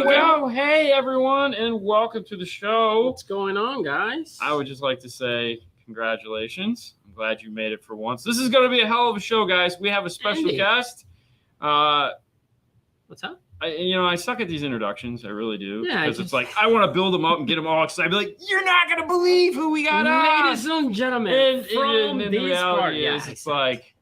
Well, hey everyone, and welcome to the show. What's going on, guys? I would just like to say congratulations. I'm glad you made it for once. This is going to be a hell of a show, guys. We have a special guest. What's up? I suck at these introductions. I really do. Yeah, because it's like I want to build them up and get them all excited. Be like, you're not going to believe who we got on. Ladies and gentlemen, and the reality is, it's like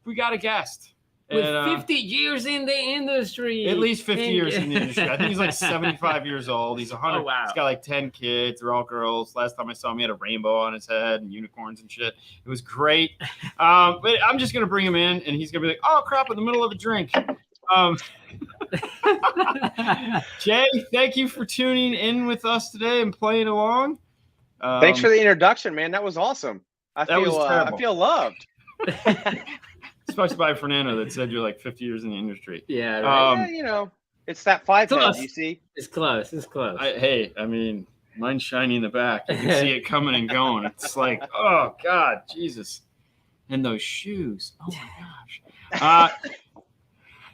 we got a guest. With 50 years in the industry. At least 50 years in the industry. I think he's like 75 years old. He's 100. Oh, wow. He's got like 10 kids. They're all girls. Last time I saw him, he had a rainbow on his head and unicorns and shit. It was great. But I'm just going to bring him in, and he's going to be like, oh, crap, in the middle of a drink. Jay, thank you for tuning in with us today and playing along. Thanks for the introduction, man. That was awesome. I feel loved. Especially by Fernando that said you're like 50 years in the industry. Yeah, right. It's that 5 head, you see? It's close. I mean, mine's shiny in the back. You can see it coming and going. It's like, oh, God, Jesus. And those shoes. Oh, my gosh.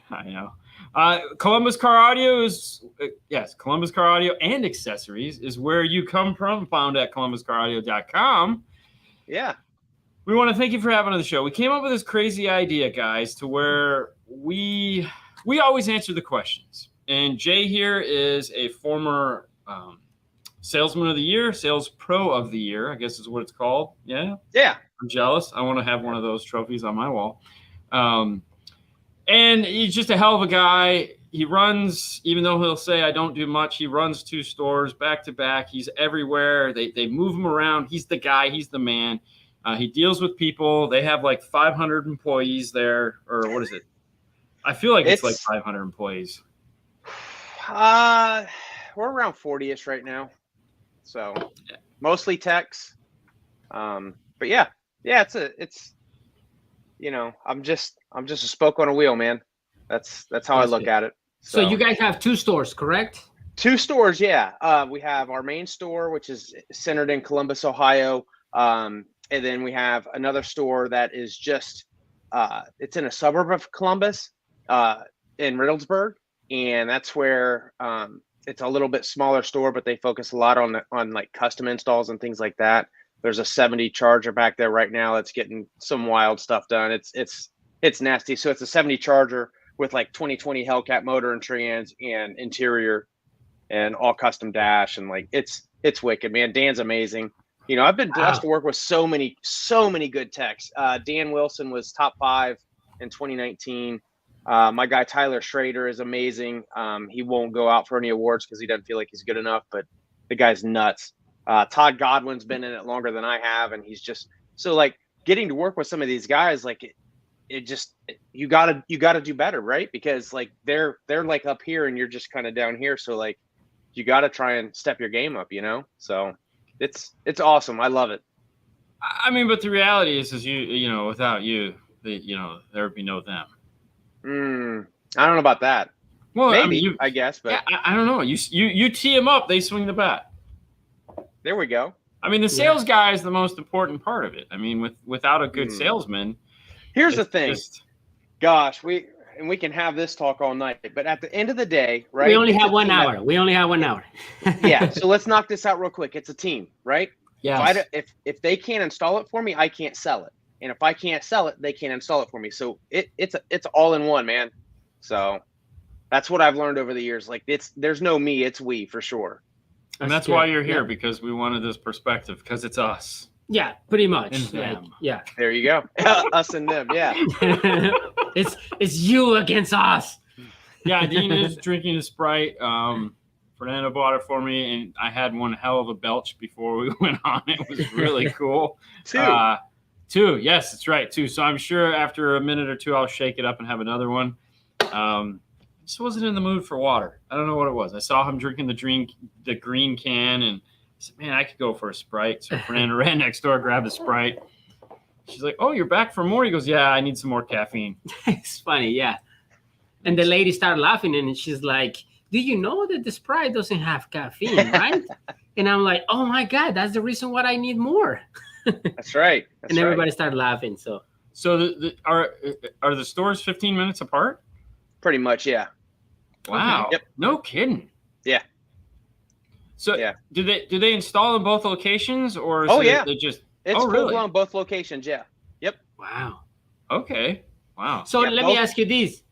I know. Columbus Car Audio is, Columbus Car Audio and Accessories is where you come from, found at columbuscaraudio.com. Yeah. We want to thank you for having on the show. We came up with this crazy idea, guys, to where we always answer the questions. And Jay here is a former Salesman of the Year, Sales Pro of the Year, I guess is what it's called. Yeah? Yeah. I'm jealous. I want to have one of those trophies on my wall. And he's just a hell of a guy. He runs, even though he'll say I don't do much, he runs 2 stores back to back. He's everywhere. They move him around. He's the guy. He's the man. He deals with people. They have like 500 employees there, or what is it? I feel like it's like 500 employees. We're around 40-ish right now, so mostly techs. But yeah, it's I'm just a spoke on a wheel, man. That's how I look at it. So you guys have 2 stores, correct? 2 stores, yeah. We have our main store, which is centered in Columbus, Ohio. And then we have another store that is just, it's in a suburb of Columbus, in Riddlesburg. And that's where it's a little bit smaller store, but they focus a lot on like custom installs and things like that. There's a 70 Charger back there right now that's getting some wild stuff done. It's nasty. So it's a 70 Charger with like 2020 Hellcat motor and trans and interior and all custom dash. And like, it's wicked, man. Dan's amazing. I've been blessed to work with so many good techs. Dan Wilson was top 5 in 2019. My guy Tyler Schrader is amazing. He won't go out for any awards because he doesn't feel like he's good enough, but the guy's nuts. Todd Godwin's been in it longer than I have, and he's just so like getting to work with some of these guys. Like you gotta do better, right? Because like they're like up here and you're just kind of down here. So like you gotta try and step your game up, So. It's awesome. I love it. I mean, but the reality is without you, there would be no them. I don't know about that. Well, maybe I guess, but yeah, I don't know. You tee them up, they swing the bat. There we go. I mean, the sales guy is the most important part of it. I mean, without a good salesman. Here's the thing. Gosh, we can have this talk all night, but at the end of the day, right? We only have 1 hour. Yeah. So let's knock this out real quick. It's a team, right? Yeah. If they can't install it for me, I can't sell it. And if I can't sell it, they can't install it for me. So it's all in one, man. So that's what I've learned over the years. Like there's no me, it's we for sure. And that's why you're here, because we wanted this perspective, because it's us. Yeah, pretty much. And them. Yeah. There you go. Us and them. Yeah. It's you against us. Yeah, Dean is drinking a Sprite. Fernando bought it for me, and I had one hell of a belch before we went on. It was really cool. 2. 2. Yes, that's right. 2. So I'm sure after a minute or 2, I'll shake it up and have another one. Just wasn't in the mood for water. I don't know what it was. I saw him drinking the green can, and I said, man, I could go for a Sprite. So Fernando ran next door, grabbed a Sprite. She's like, oh, you're back for more? He goes, yeah, I need some more caffeine. It's funny, yeah. And the lady started laughing, and she's like, do you know that the Sprite doesn't have caffeine, right? And I'm like, oh, my God, that's the reason why I need more. That's right. And everybody started laughing. So are the stores 15 minutes apart? Pretty much, yeah. Wow. Yep. No kidding. Yeah. So Yeah. do they install in both locations, or is they just It's full really? blown both locations. Yeah. Yep. Wow. Okay. Wow. So Yeah, let me both. ask you this: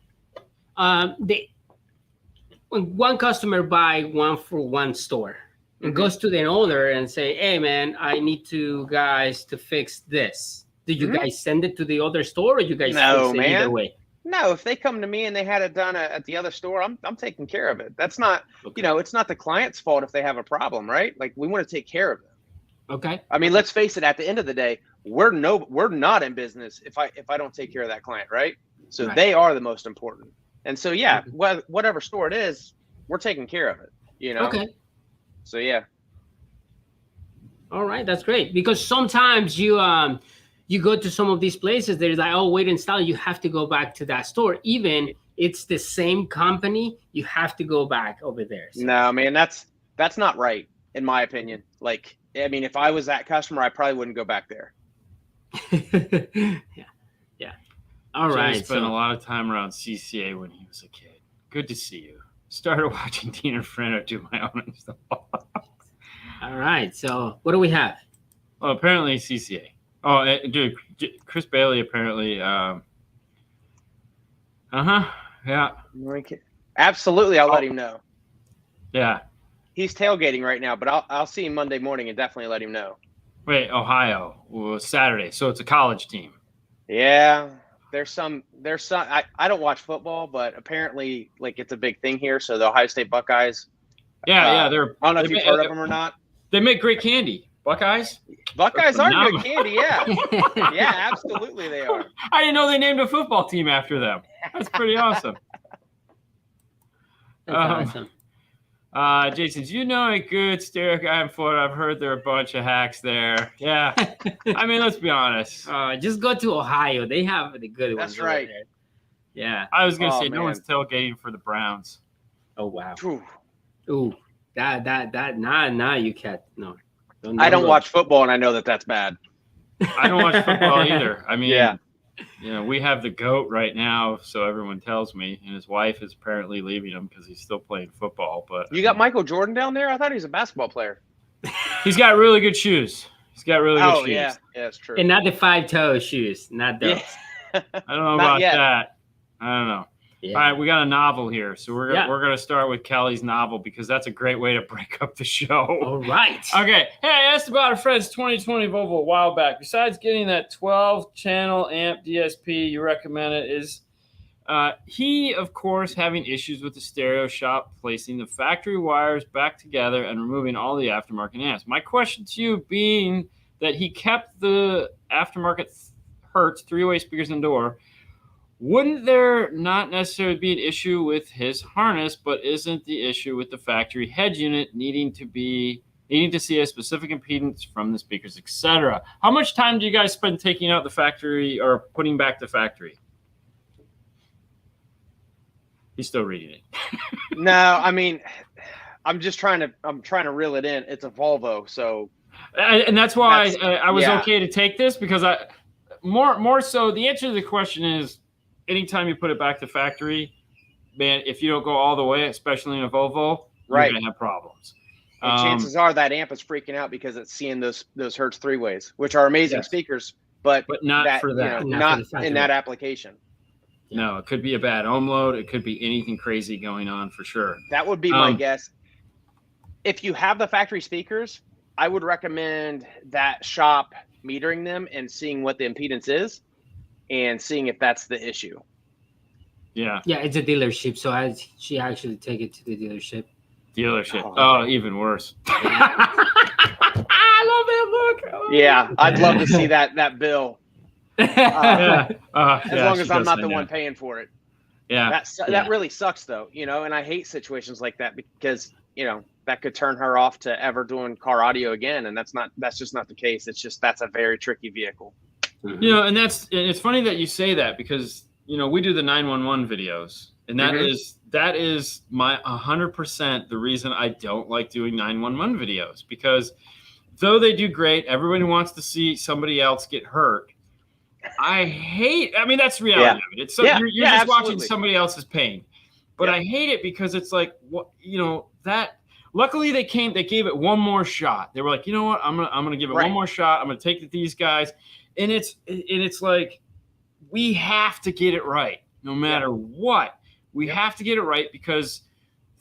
when one customer buy one for one store and goes to the owner and say, "Hey, man, I need to guys to fix this." Do you guys send it to the other store, or you guys No, fix it either man. way? No, if they come to me and they had it done at the other store, I'm taking care of it. That's not, Okay. it's not the client's fault if they have a problem, right? Like, we want to take care of them. Okay. I mean, let's face it. At the end of the day, we're not in business if I don't take care of that client, right? So Right. they are the most important. And so yeah, whatever store it is, we're taking care of it. Okay. So yeah. All right, that's great, because sometimes you go to some of these places, there's like, oh, wait, install. You have to go back to that store, even it's the same company. You have to go back over there. So. No, man, that's not right in my opinion. Like, I mean, if I was that customer, I probably wouldn't go back there. Yeah. All Jay right. spent a lot of time around CCA when he was a kid. Good to see you. Started watching Dean and Fernando do my own install. All right. So what do we have? Well, apparently CCA. Oh, dude, Chris Bailey apparently. Yeah. Absolutely, I'll let him know. Yeah. He's tailgating right now, but I'll see him Monday morning and definitely let him know. Wait, Ohio. Well, Saturday, so it's a college team. Yeah, there's some. I don't watch football, but apparently, like, it's a big thing here. So the Ohio State Buckeyes. Yeah, I don't know if you've heard of them or not. They make great candy. Buckeyes? Buckeyes are No. good candy, yeah. Yeah, absolutely they are. I didn't know they named a football team after them. That's pretty awesome. That's awesome. Jason, do you know a good stereo guy in Florida? I've heard there are a bunch of hacks there. Yeah. I mean, let's be honest. Just go to Ohio. They have the good ones. That's right. There. Yeah. I was going to say, man. no one's tailgating for the Browns. Oh, wow. Whew. Ooh, nah, you can't. No. I don't watch football, and I know that that's bad. I don't watch football either. I mean, Yeah. We have the GOAT right now, so everyone tells me, and his wife is apparently leaving him because he's still playing football. But You got Michael Jordan down there? I thought he was a basketball player. he's got really good shoes. He's got really good shoes. Yeah, it's true. And not the 5-toe shoes, not those. Yeah. I don't know Not about yet. that. I don't know. Yeah. All right, we got a novel here, so we're gonna start with Kelly's novel because that's a great way to break up the show. All right. Okay. Hey, I asked about a friend's 2020 Volvo a while back. Besides getting that 12-channel amp DSP you recommended, is he, of course, having issues with the stereo shop placing the factory wires back together and removing all the aftermarket amps. My question to you being that he kept the aftermarket Hertz 3-way speakers and door, wouldn't there not necessarily be an issue with his harness, but isn't the issue with the factory head unit needing to see a specific impedance from the speakers, etc.? How much time do you guys spend taking out the factory or putting back the factory? He's still reading it. No, I mean, I'm trying to reel it in. It's a Volvo, so. And that's why I was yeah. okay to take this, because more so the answer to the question is, anytime you put it back to factory, man, if you don't go all the way, especially in a Volvo, Right. you're going to have problems. And chances are that amp is freaking out because it's seeing those Hertz 3-ways, which are amazing speakers, but not for that. Not in that application. No, it could be a bad ohm load. It could be anything crazy going on for sure. That would be my guess. If you have the factory speakers, I would recommend that shop metering them and seeing what the impedance is and seeing if that's the issue. Yeah. Yeah, it's a dealership, so she actually take it to the dealership. Oh, even worse. I love that look. Yeah, I'd love to see that bill. As long as I'm not the one paying for it. Yeah. That really sucks, though, and I hate situations like that because, that could turn her off to ever doing car audio again. And that's just not the case. It's just, that's a very tricky vehicle. And it's funny that you say that because, we do the 911 videos, and that is my 100% the reason I don't like doing 911 videos, because though they do great, everybody wants to see somebody else get hurt. I mean, that's the reality of it. It's you're just absolutely watching somebody else's pain. But I hate it because it's like, what, that. Luckily, they gave it one more shot. They were like, you know what? I'm gonna give it one more shot. I'm gonna take it to these guys, and it's like, we have to get it right, no matter what. We have to get it right because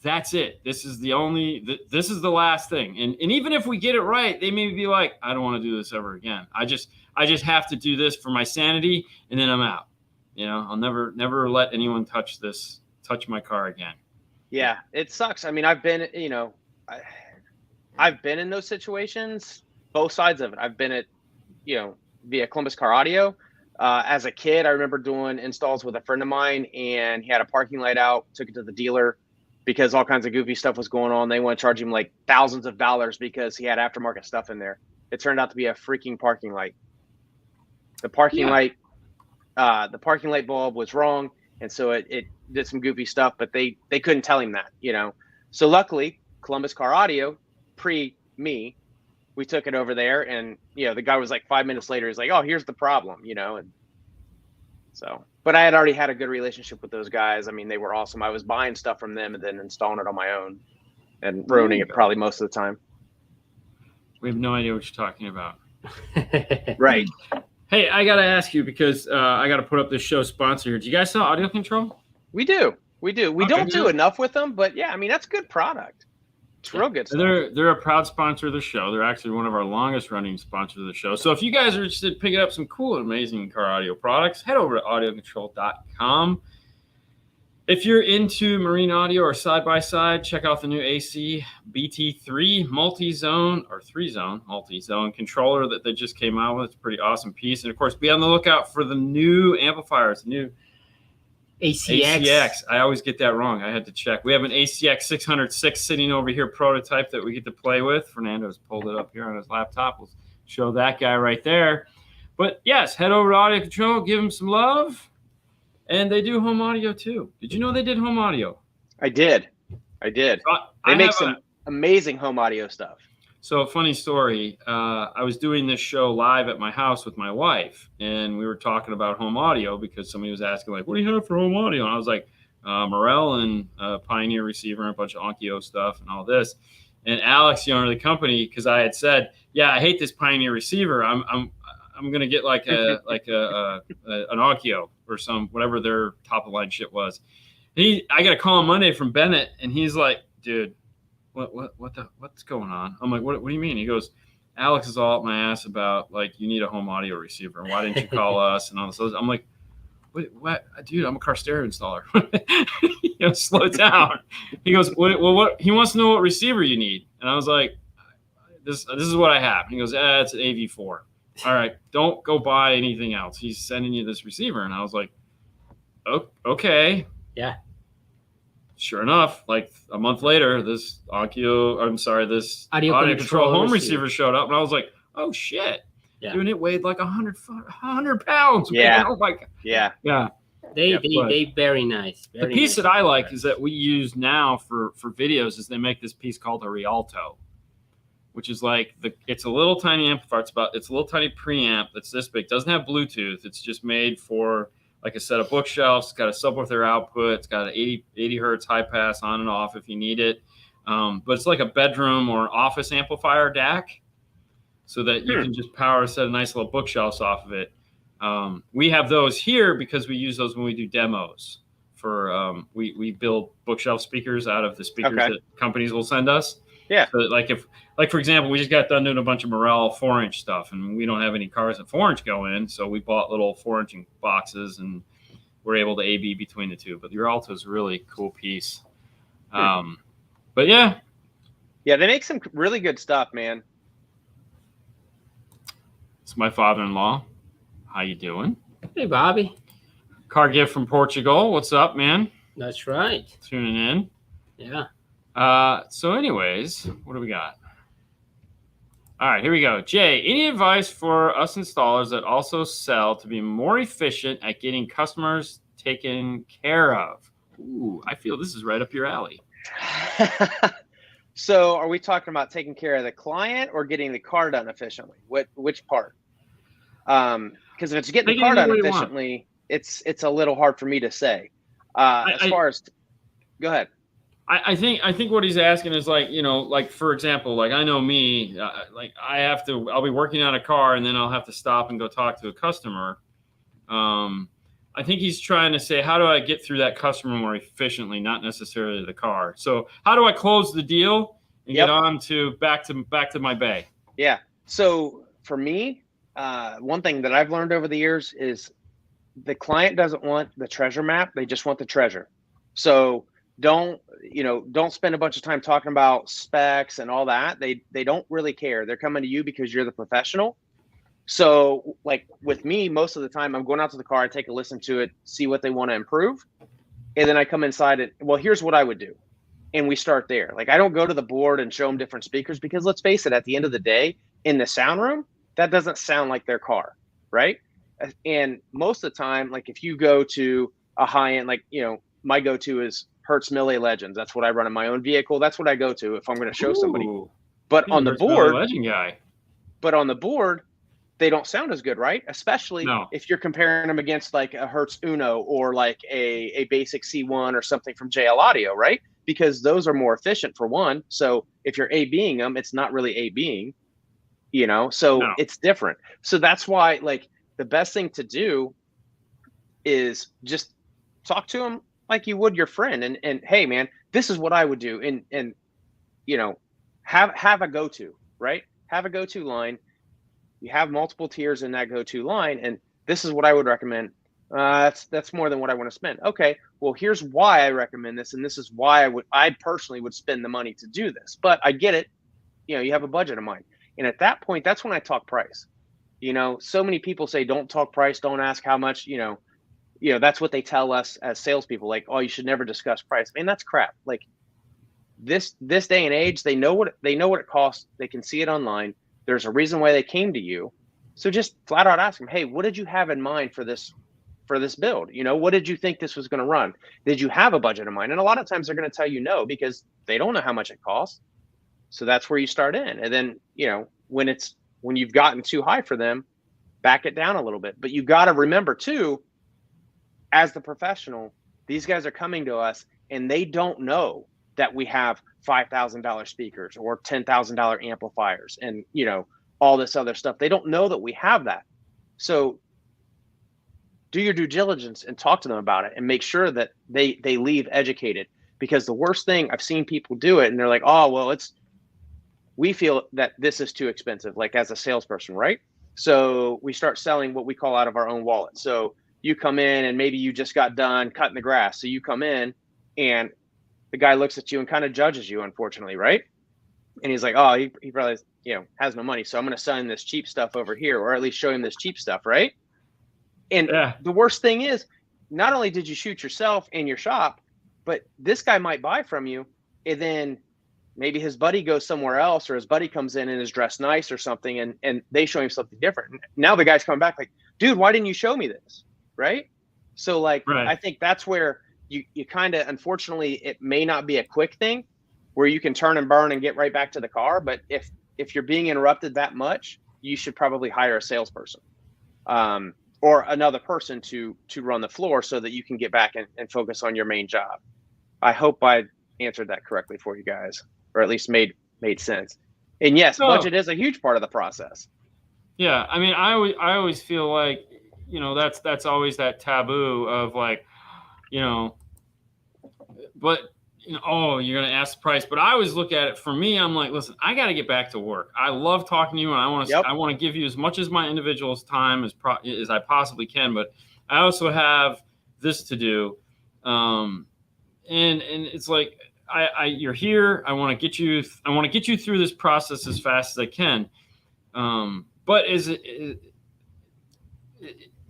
that's it. This is this is the last thing. And even if we get it right, they may be like, I don't want to do this ever again. I just have to do this for my sanity, and then I'm out. I'll never let anyone touch my car again. Yeah, it sucks. I mean, I've been in those situations, both sides of it. I've been at, via Columbus Car Audio. As a kid, I remember doing installs with a friend of mine, and he had a parking light out, took it to the dealer because all kinds of goofy stuff was going on. They want to charge him like thousands of dollars because he had aftermarket stuff in there. It turned out to be a freaking parking light. The parking light bulb was wrong. And so it did some goofy stuff, but they couldn't tell him that, So luckily, Columbus Car Audio, me, we took it over there, and the guy was like 5 minutes later, he's like, oh, here's the problem, and so. But I had already had a good relationship with those guys. I mean, they were awesome. I was buying stuff from them and then installing it on my own and ruining it probably most of the time. We have no idea what you're talking about. Right. Hey, I got to ask you because I got to put up this show sponsor here. Do you guys sell audio control? We do. We don't do enough with them, but yeah, I mean, that's good product. It's real good stuff. They're a proud sponsor of the show. They're actually one of our longest running sponsors of the show. So if you guys are interested in picking up some cool and amazing car audio products, head over to audiocontrol.com. If you're into marine audio or side-by-side, check out the new AC BT3 multi-zone or 3-zone multi-zone controller that they just came out with. It's a pretty awesome piece. And, of course, be on the lookout for the new amplifiers, the new ACX. I always get that wrong. I had to check. We have an ACX 606 sitting over here, prototype that we get to play with. Fernando's pulled it up here on his laptop. We'll show that guy right there. But, yes, head over to Audio Control, give them some love. And they do home audio too. Did you know they did home audio? I did. They make some amazing home audio stuff. So, a funny story. I was doing this show live at my house with my wife, and we were talking about home audio because somebody was asking, like, what do you have for home audio? And I was like, Morel and Pioneer receiver and a bunch of Onkyo stuff and all this. And Alex, the owner of the company, because I had said, yeah, I hate this Pioneer receiver. I'm going to get like an Onkyo or some whatever their top of the line shit was. And I got a call on Monday from Bennett, and he's like, dude, what's going on? I'm like, what do you mean? He goes, Alex is all up my ass about like you need a home audio receiver. Why didn't you call us and all this? I'm like, what? Dude, I'm a car stereo installer. Slow down. He goes, what? He wants to know what receiver you need, and I was like, this is what I have. And he goes, it's an AV4. All right, don't go buy anything else. He's sending you this receiver. And I was like, okay. Yeah. Sure enough, like a month later, this audio control home receiver showed up. And I was like, oh, shit. Yeah. Dude, it weighed like 100 pounds. Yeah. Man. Oh, my God. Yeah. Yeah. They very nice. The piece that I like is that we use now for videos is they make this piece called a Rialto, which is like it's a little tiny amplifier. It's a little tiny preamp that's this big. Doesn't have Bluetooth. It's just made for like a set of bookshelves. It's got a subwoofer output. It's got an 80 hertz high pass on and off if you need it. But it's like a bedroom or an office amplifier DAC, so that you can just power a set of nice little bookshelves off of it. We have those here because we use those when we do demos. We build bookshelf speakers out of the speakers that companies will send us. Yeah. So like for example, we just got done doing a bunch of Morel 4-inch stuff, and we don't have any cars that 4-inch go in, so we bought little 4-inch boxes, and we're able to A/B between the two. But the Rialto is a really cool piece. But yeah, they make some really good stuff, man. It's my father-in-law. How you doing? Hey, Bobby. Car gift from Portugal. What's up, man? That's right. Tuning in. Yeah. So anyways, what do we got? All right, here we go. Jay, any advice for us installers that also sell to be more efficient at getting customers taken care of? Ooh, I feel this is right up your alley. So are we talking about taking care of the client or getting the car done efficiently? Which part? Because if it's getting the car done efficiently, it's a little hard for me to say. As far as Go ahead. I think what he's asking is like, like for example, like I know me, like I'll be working on a car and then I'll have to stop and go talk to a customer. I think he's trying to say, how do I get through that customer more efficiently, not necessarily the car. So how do I close the deal and get on to back to my bay? Yeah. So for me, one thing that I've learned over the years is the client doesn't want the treasure map. They just want the treasure. So don't spend a bunch of time talking about specs and all that. They don't really care. They're coming to you because you're the professional. So like with me, most of the time I'm going out to the car, I take a listen to it, see what they want to improve. And then I come inside it. Well, here's what I would do. And we start there. Like I don't go to the board and show them different speakers because let's face it, at the end of the day, in the sound room, that doesn't sound like their car, right? And most of the time, like if you go to a high end, like, my go-to is Hertz Millet Legends. That's what I run in my own vehicle. That's what I go to if I'm going to show somebody. But on the board, Legend guy. But on the board, they don't sound as good, right? Especially if you're comparing them against like a Hertz Uno or like a basic C1 or something from JL Audio, right? Because those are more efficient for one. So if you're A-Bing them, it's not really A-Bing, so it's different. So that's why like the best thing to do is just talk to them like you would your friend and hey man, this is what I would do. And have a go-to, right? Have a go-to line. You have multiple tiers in that go-to line, and this is what I would recommend. That's more than what I want to spend. Okay, well, here's why I recommend this, and this is why I personally would spend the money to do this. But I get it. You have a budget of mine, and at that point, that's when I talk price. So many people say don't talk price, don't ask how much. That's what they tell us as salespeople. Like, oh, you should never discuss price. Man, that's crap. Like this day and age, they know what it costs. They can see it online. There's a reason why they came to you. So just flat out ask them, hey, what did you have in mind for this build? What did you think this was going to run? Did you have a budget in mind? And a lot of times they're going to tell you no, because they don't know how much it costs. So that's where you start in. And then, when you've gotten too high for them, back it down a little bit. But you got to remember too, as the professional, these guys are coming to us and they don't know that we have $5,000 speakers or $10,000 amplifiers and, all this other stuff. They don't know that we have that. So do your due diligence and talk to them about it and make sure that they leave educated, because the worst thing I've seen people do it and they're like, oh, well, we feel that this is too expensive, like as a salesperson, right? So we start selling what we call out of our own wallet. So you come in and maybe you just got done cutting the grass. So you come in and the guy looks at you and kind of judges you, unfortunately, right? And he's like, oh, he probably, has no money. So I'm going to sell him this cheap stuff over here, or at least show him this cheap stuff, right? And the worst thing is, not only did you shoot yourself in your shop, but this guy might buy from you, and then maybe his buddy goes somewhere else, or his buddy comes in and is dressed nice or something, and they show him something different. Now the guy's coming back like, dude, why didn't you show me this, right? So I think that's where you kind of, unfortunately, it may not be a quick thing where you can turn and burn and get right back to the car. But if you're being interrupted that much, you should probably hire a salesperson or another person to run the floor so that you can get back and focus on your main job. I hope I answered that correctly for you guys, or at least made sense. And yes, budget is a huge part of the process. Yeah. I mean, I always feel like, that's always that taboo of like, but oh, you're going to ask the price. But I always look at it, for me, I'm like, listen, I got to get back to work. I love talking to you, and I want to give you as much as my individual's time as I possibly can. But I also have this to do. And it's like, you're here. I want to get you through this process as fast as I can. But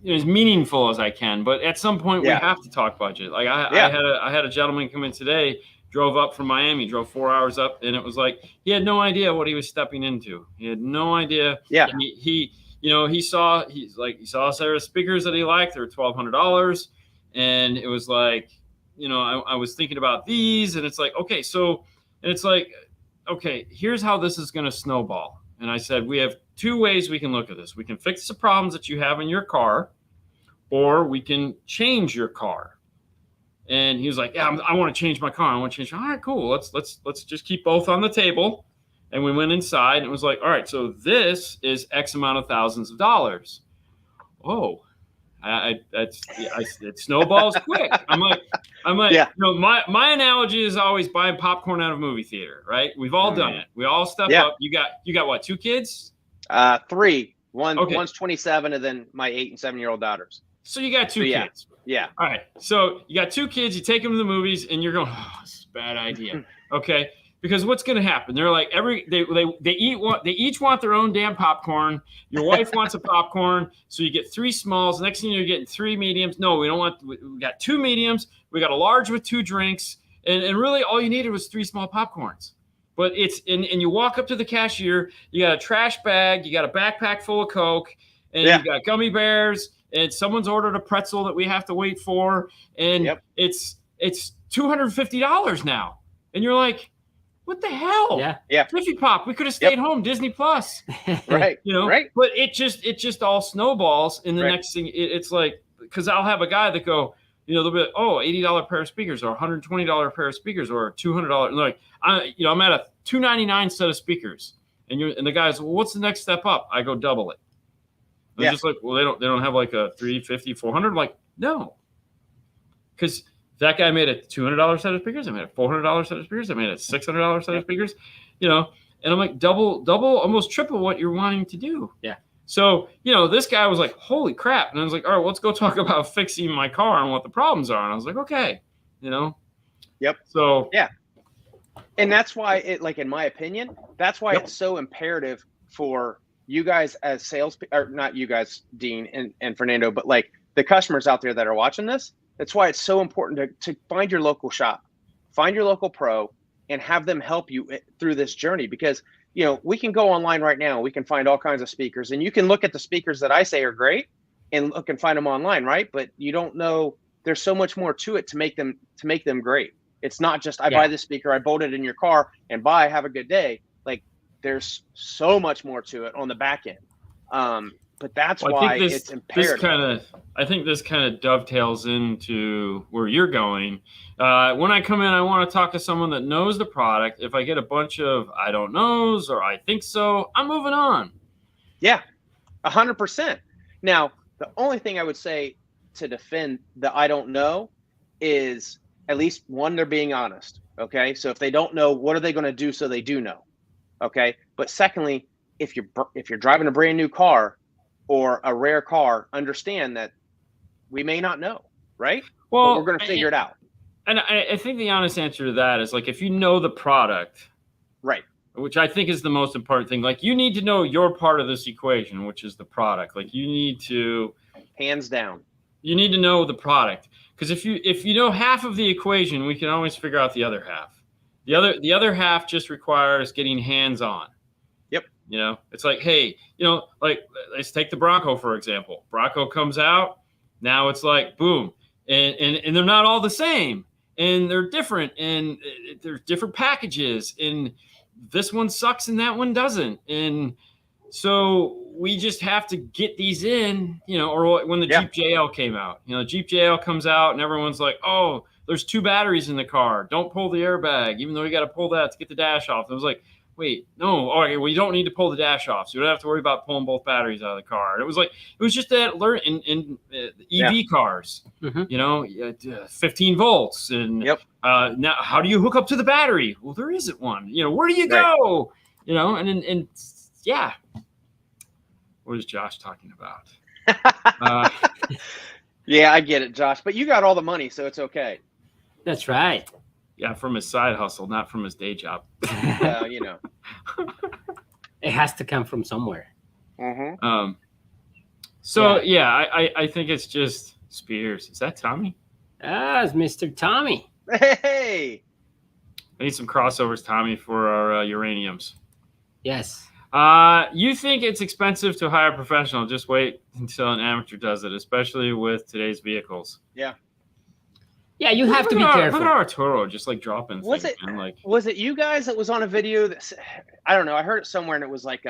as meaningful as I can. But at some point, we have to talk budget. Like I had a gentleman come in today, drove up from Miami, drove 4 hours up, and it was like he had no idea what he was stepping into. He had no idea. Yeah. He saw a set of speakers that he liked. They were $1,200, and it was like, I was thinking about these, and it's like, okay, here's how this is going to snowball. And I said, we have two ways we can look at this. We can fix the problems that you have in your car, or we can change your car. And he was like, yeah, I want to change my car. I want to change. All right, cool. Let's just keep both on the table. And we went inside and it was like, all right, so this is X amount of thousands of dollars. Oh, it snowballs quick. I'm like, Yeah. my analogy is always buying popcorn out of a movie theater, right? We've all done it. We all step up. You got what, 2 kids? 3. One's 27, and then my 8 and 7-year-old daughters. So you got 2 kids. Yeah. All right. So you got 2 kids. You take them to the movies, and you're going, oh, this is a bad idea. Okay. Because what's going to happen? They're like they each want their own damn popcorn. Your wife wants a popcorn, so you get 3 smalls. Next thing you're getting 3 mediums. No, we don't want. We got 2 mediums. We got a large with 2 drinks, and really all you needed was 3 small popcorns. But it's and you walk up to the cashier. You got a trash bag. You got a backpack full of Coke, and you got gummy bears. And someone's ordered a pretzel that we have to wait for, and it's $250 now, and you're like, what the hell? Yeah. Jiffy Pop. We could have stayed home. Disney Plus. Right. Right. But it just all snowballs. And the next thing, it's like, because I'll have a guy that go, they'll be like, oh, $80 pair of speakers, or $120 pair of speakers, or $200. And like, I'm at a $299 set of speakers, and the guy's, well, what's the next step up? I go double it. They're just like, well, they don't have like a $350, $400. I'm like, no, because that guy made a $200 set of speakers. I made a $400 set of speakers. I made a $600 set of speakers, and I'm like double, almost triple what you're wanting to do. Yeah. So, this guy was like, holy crap. And I was like, all right, let's go talk about fixing my car and what the problems are. And I was like, okay, Yep. So, yeah. And that's why in my opinion, that's why it's so imperative for you guys as sales, or not you guys, Dean and Fernando, but like the customers out there that are watching this. That's why it's so important to find your local shop, find your local pro, and have them help you through this journey. Because, we can go online right now. We can find all kinds of speakers, and you can look at the speakers that I say are great and look and find them online, right? But you don't know, there's so much more to it to make them great. It's not just, I buy this speaker, I bolt it in your car, and bye, have a good day. Like, there's so much more to it on the back end. But that's why it's imperative. I think this kind of dovetails into where you're going. When I come in, I want to talk to someone that knows the product. If I get a bunch of I don't knows or I think so, I'm moving on. Yeah, 100%. Now, the only thing I would say to defend the I don't know is, at least one, they're being honest. Okay, so if they don't know, what are they going to do so they do know? Okay, but secondly, if you're driving a brand new car or a rare car, understand that we may not know, right? Well, but we're going to figure it out. And I think the honest answer to that is, like, if you know the product, right, which I think is the most important thing, like, you need to know your part of this equation, which is the product. Like, you need to, hands down, you need to know the product, because if you know half of the equation, we can always figure out the other half. The other half just requires getting hands on. Yep. It's like, hey, like, let's take the Bronco, for example. Bronco comes out. Now it's like, boom. And they're not all the same. And they're different. And there's different packages. And this one sucks and that one doesn't. And so we just have to get these in, or when the Jeep JL came out. Jeep JL comes out and everyone's like, oh, there's 2 batteries in the car. Don't pull the airbag, even though you got to pull that to get the dash off. And I was like, wait, no, all right, well, you don't need to pull the dash off, so you don't have to worry about pulling both batteries out of the car. And it was just that learn in EV cars, 15 volts. And now how do you hook up to the battery? Well, there isn't one. Where do you go? And yeah. What is Josh talking about? Yeah, I get it, Josh. But you got all the money, so it's okay. That's right. Yeah, from his side hustle, not from his day job. It has to come from somewhere. Mm-hmm. I think it's just Spears. Is that Tommy? Ah, it's Mr. Tommy. Hey. I need some crossovers, Tommy, for our uraniums. Yes. You think it's expensive to hire a professional? Just wait until an amateur does it, especially with today's vehicles. Yeah. Yeah, you have to be careful. Look at Arturo, just like dropping was things. Was it you guys that was on a video that, I don't know, I heard it somewhere and it was like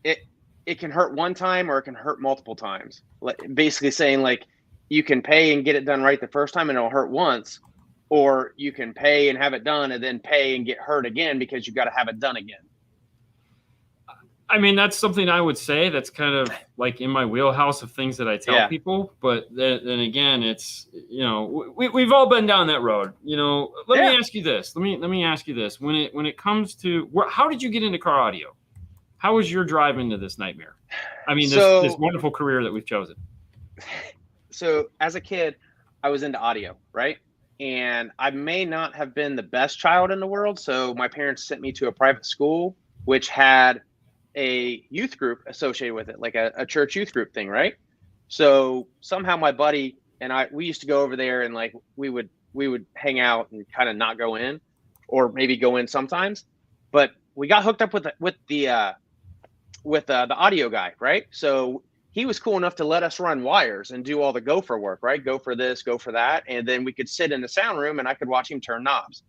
it can hurt one time or it can hurt multiple times. Like, basically saying, like, you can pay and get it done right the first time and it'll hurt once, or you can pay and have it done and then pay and get hurt again because you got to have it done again. I mean, that's something I would say that's kind of like in my wheelhouse of things that I tell people. But then again, it's, we've all been down that road. Let me ask you this. Let me ask you this. When it comes to how did you get into car audio? How was your drive into this nightmare? I mean, this wonderful career that we've chosen. So as a kid, I was into audio, right? And I may not have been the best child in the world. So my parents sent me to a private school, which had a youth group associated with it, like a church youth group thing, right? So somehow my buddy and we used to go over there, and like we would hang out and kind of not go in, or maybe go in sometimes. But we got hooked up with the audio guy, right? So he was cool enough to let us run wires and do all the gopher work, right? Go for this, go for that, and then we could sit in the sound room and I could watch him turn knobs.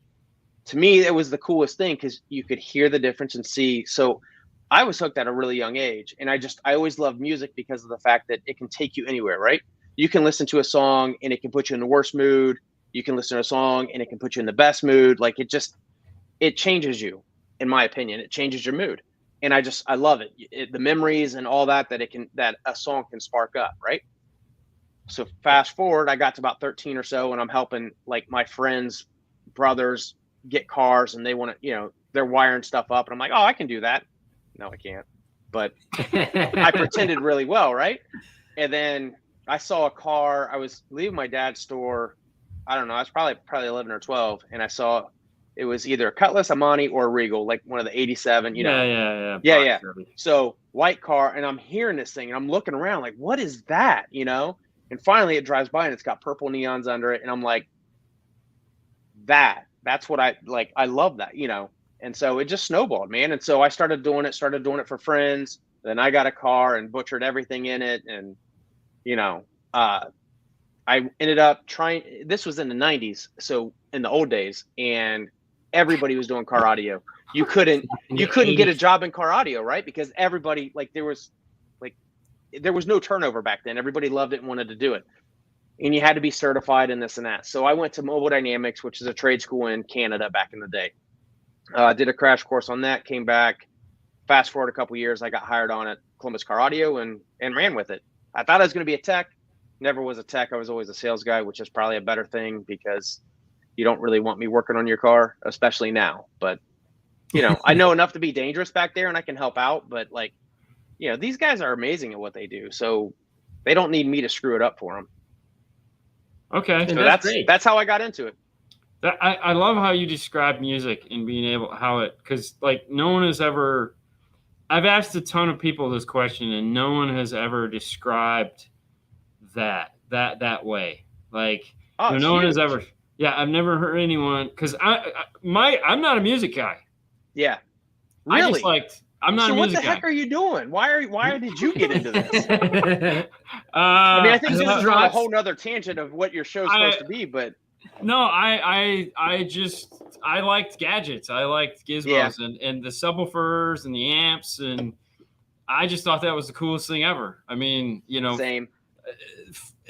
To me, it was the coolest thing because you could hear the difference and see. So I was hooked at a really young age, and I always loved music because of the fact that it can take you anywhere, right? You can listen to a song and it can put you in the worst mood. You can listen to a song and it can put you in the best mood. Like it changes you, in my opinion. It changes your mood. And I love it. The memories and all that a song can spark up, right? So fast forward, I got to about 13 or so, and I'm helping like my friends' brothers get cars, and they want to, they're wiring stuff up, and I'm like, oh, I can do that. No, I can't. But I pretended really well, right? And then I saw a car. I was leaving my dad's store. I don't know. I was probably 11 or 12, and I saw it was either a Cutlass, a Monty, or a Regal, like one of the 87. Yeah. So white car, and I'm hearing this thing, and I'm looking around like, what is that? And finally it drives by, and it's got purple neons under it, and I'm like, that's what I like. I love that, And so it just snowballed, man. And so I started doing it for friends. Then I got a car and butchered everything in it. And, I ended up trying, this was in the 90s. So in the old days, and everybody was doing car audio. You couldn't get a job in car audio, right? Because everybody, there was no turnover back then. Everybody loved it and wanted to do it. And you had to be certified in this and that. So I went to Mobile Dynamics, which is a trade school in Canada back in the day. Did a crash course on that, came back. Fast forward a couple years, I got hired on at Columbus Car Audio and ran with it. I thought I was going to be a tech. Never was a tech. I was always a sales guy, which is probably a better thing because you don't really want me working on your car, especially now. But, I know enough to be dangerous back there, and I can help out. But, these guys are amazing at what they do. So they don't need me to screw it up for them. Okay. So that's how I got into it. I love how you describe music and being able because no one has ever, I've asked a ton of people this question, and no one has ever described that way. No one has ever. Yeah, I've never heard anyone, because I'm not a music guy. Yeah, really. I'm not a music guy. So what the heck are you doing? Why did you get into this? I think this is a whole nother tangent of what your show's supposed to be, but. No, I liked gadgets. I liked gizmos and the subwoofers and the amps, and I just thought that was the coolest thing ever. I mean, Same.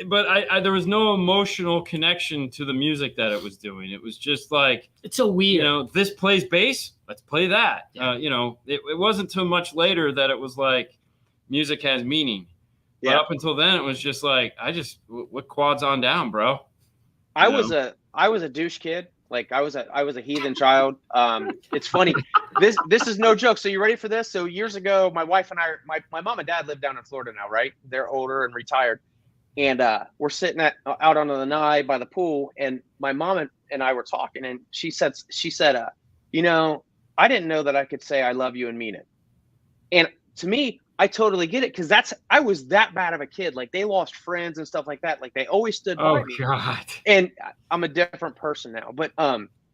But there was no emotional connection to the music that it was doing. It was just like, it's so weird. This plays bass, let's play that. Yeah. It wasn't too much later that it was like music has meaning. Yeah. But up until then, it was just like, what quads on down, bro? I was a douche kid. I was a heathen child. It's funny. This is no joke. So you ready for this? So years ago, my wife and my mom and dad live down in Florida now, right? They're older and retired. And we're sitting out on the lanai by the pool, and my mom and I were talking, and she said, I didn't know that I could say I love you and mean it. And to me, I totally get it, because I was that bad of a kid. They lost friends and stuff like that. They always stood by me. Oh God! And I'm a different person now. But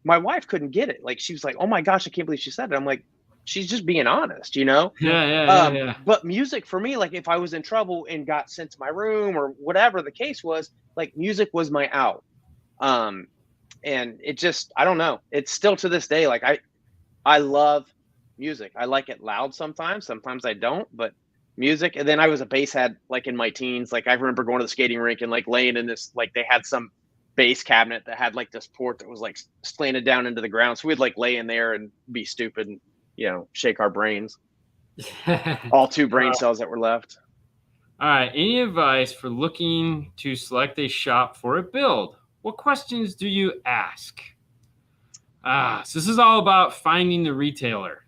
my wife couldn't get it. She was like, "Oh my gosh, I can't believe she said it." I'm like, she's just being honest, Yeah. But music for me, if I was in trouble and got sent to my room or whatever the case was, music was my out. And it just, I don't know. It's still to this day. I love music. I like it loud sometimes I don't, but music. And then I was a bass head, like in my teens. Like I remember going to the skating rink and like laying in this, like they had some bass cabinet that had like this port that was like slanted down into the ground. So we'd like lay in there and be stupid and, you know, shake our brains. All 2 brain cells that were left. All right. Any advice for looking to select a shop for a build? What questions do you ask? So this is all about finding the retailer.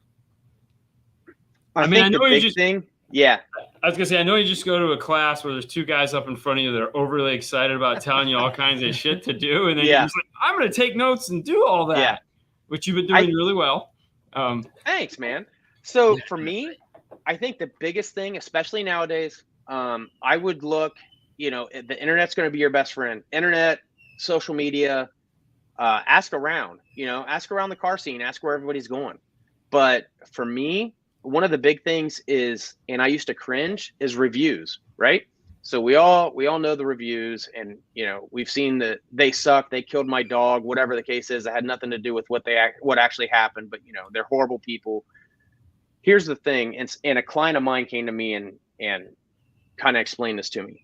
I mean, I know you just thing. Yeah. I was gonna say, I know you just go to a class where there's 2 guys up in front of you that are overly excited about telling you all kinds of shit to do, and then you're just like, I'm gonna take notes and do all that, which you've been doing really well. Thanks, man. So for me, I think the biggest thing, especially nowadays, I would look. You know, the internet's going to be your best friend. Internet, social media. Ask around. You know, ask around the car scene. Ask where everybody's going. But for me, one of the big things is, and I used to cringe, is reviews, right? So we all know the reviews, and you know, we've seen that they suck, they killed my dog, whatever the case is. It had nothing to do with what actually happened, but you know, they're horrible people. Here's the thing, and a client of mine came to me and kind of explained this to me.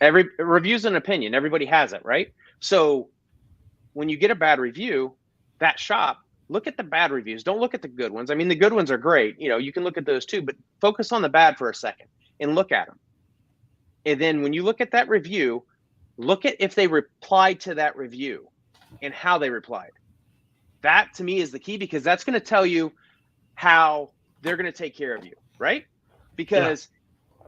Every review's an opinion, everybody has it, right? So when you get a bad review, that shop, look at the bad reviews. Don't look at the good ones. I mean, the good ones are great. You know, you can look at those too, but focus on the bad for a second and look at them. And then when you look at that review, look at if they replied to that review and how they replied. That to me is the key, because that's going to tell you how they're going to take care of you, right? Because